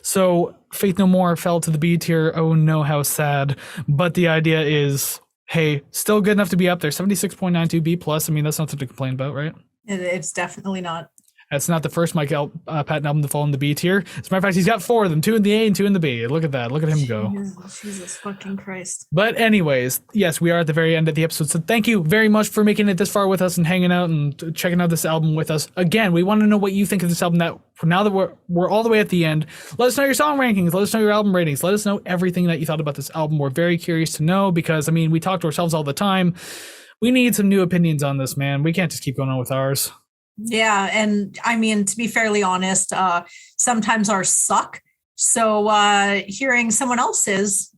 So Faith No More fell to the B tier. Oh no, how sad. But the idea is, hey, still good enough to be up there. 76.92 B plus. I mean, that's nothing to complain about, right? It's definitely not. That's not the first Patton album to fall in the B tier. As a matter of fact, he's got 4 of them, 2 in the A and 2 in the B. Look at that. Look at him go. Jesus fucking Christ. But anyways, yes, we are at the very end of the episode. So thank you very much for making it this far with us and hanging out and checking out this album with us. Again, we want to know what you think of this album. That now that we're all the way at the end, let us know your song rankings. Let us know your album ratings. Let us know everything that you thought about this album. We're very curious to know because, I mean, we talk to ourselves all the time. We need some new opinions on this, man. We can't just keep going on with ours. Yeah, and I mean, to be fairly honest, sometimes ours suck. So hearing someone else's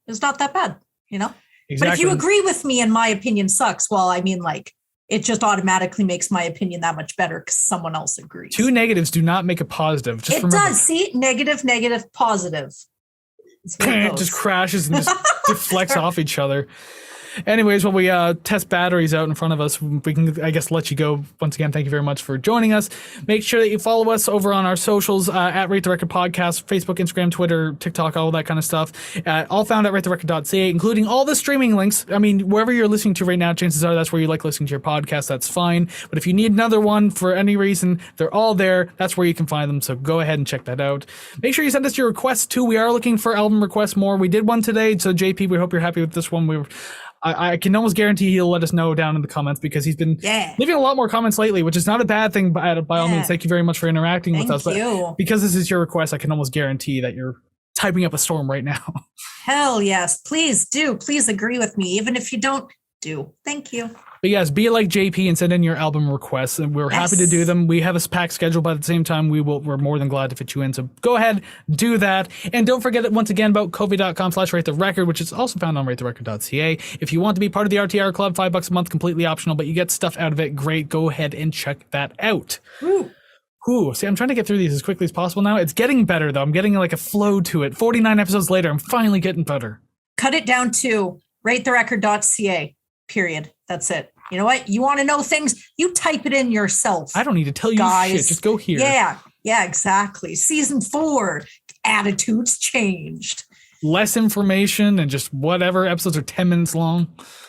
is not that bad, you know? Exactly. But if you agree with me and my opinion sucks, well, I mean, like, it just automatically makes my opinion that much better because someone else agrees. 2 negatives do not make a positive. Just remember. Does. See? Negative, negative, positive. It just crashes and just deflects off each other. Anyways, while we test batteries out in front of us, we can, I guess, let you go. Once again, thank you very much for joining us. Make sure that you follow us over on our socials at Rate the Record Podcast, Facebook, Instagram, Twitter, TikTok, all that kind of stuff. All found at ratetherecord.ca, including all the streaming links. I mean, wherever you're listening to right now, chances are that's where you like listening to your podcast. That's fine. But if you need another one for any reason, they're all there. That's where you can find them. So go ahead and check that out. Make sure you send us your requests too. We are looking for album requests more. We did one today. So JP, we hope you're happy with this one. I can almost guarantee he'll let us know down in the comments because he's been leaving a lot more comments lately, which is not a bad thing. By all means, thank you very much for interacting with us. But because this is your request, I can almost guarantee that you're typing up a storm right now. Hell yes. Please do. Please agree with me. Even if you don't do. Thank you. But yes, be like JP and send in your album requests, and we're happy to do them. We have a packed schedule, but at the same time, we're more than glad to fit you in. So go ahead, do that. And don't forget once again about ko-fi.com/ratetherecord, which is also found on ratetherecord.ca. If you want to be part of the RTR Club, $5 a month, completely optional, but you get stuff out of it. Great. Go ahead and check that out. Ooh, see, I'm trying to get through these as quickly as possible now. It's getting better, though. I'm getting like a flow to it. 49 episodes later, I'm finally getting better. Cut it down to ratetherecord.ca. Period. That's it. You know what? You want to know things? You type it in yourself. I don't need to tell you shit. Just go here. Yeah, exactly. Season 4, attitudes changed. Less information and just whatever. Episodes are 10 minutes long.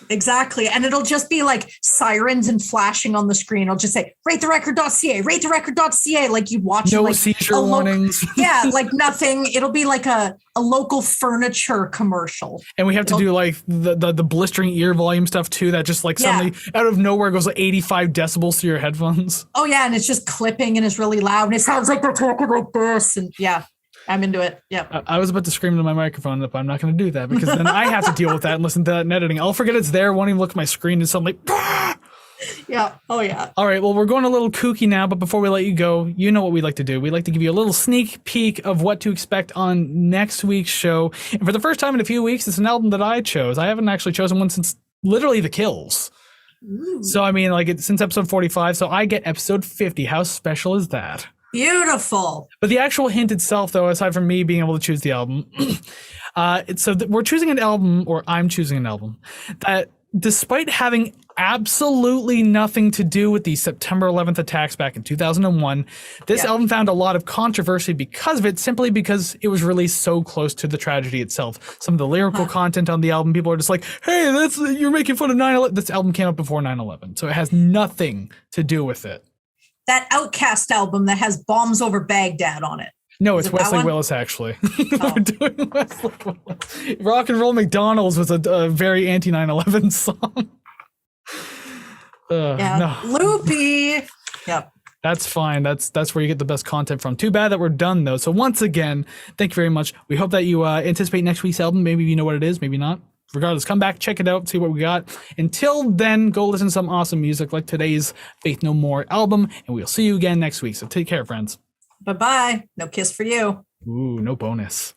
Exactly. And it'll just be like sirens and flashing on the screen. I'll just say, ratetherecord.ca, ratetherecord.ca. Like you watch no like seizure warnings. Yeah, like nothing. It'll be like a local furniture commercial. And we have to do like the blistering ear volume stuff too. That just like suddenly out of nowhere goes like 85 decibels through your headphones. Oh yeah. And it's just clipping and it's really loud. And it sounds like they're talking like this. And yeah. I'm into it. Yeah. I was about to scream into my microphone, but I'm not going to do that because then I have to deal with that and listen to that in editing. I'll forget it's there. Won't even look at my screen and suddenly. Yeah. Oh, yeah. All right. Well, we're going a little kooky now, but before we let you go, you know what we like to do. We like to give you a little sneak peek of what to expect on next week's show. And for the first time in a few weeks, it's an album that I chose. I haven't actually chosen one since literally The Kills. Ooh. So, I mean, like since episode 45. So I get episode 50. How special is that? Beautiful. But the actual hint itself, though, aside from me being able to choose the album, we're choosing an album, or I'm choosing an album, that despite having absolutely nothing to do with the September 11th attacks back in 2001, this album found a lot of controversy because of it, simply because it was released so close to the tragedy itself. Some of the lyrical content on the album, people are just like, hey, you're making fun of 9/11. This album came out before 9/11, so it has nothing to do with it. That Outcast album that has Bombs Over Baghdad on it. No, it's Wesley Willis, actually. We're doing Wesley Willis. Rock and Roll McDonald's was a very anti-9/11 song. No. Loopy. Yep. That's fine. That's where you get the best content from. Too bad that we're done, though. So once again, thank you very much. We hope that you anticipate next week's album. Maybe you know what it is, maybe not. Regardless, come back, check it out, see what we got. Until then, go listen to some awesome music like today's Faith No More album, and we'll see you again next week. So take care, friends. Bye-bye. No kiss for you. Ooh, no bonus.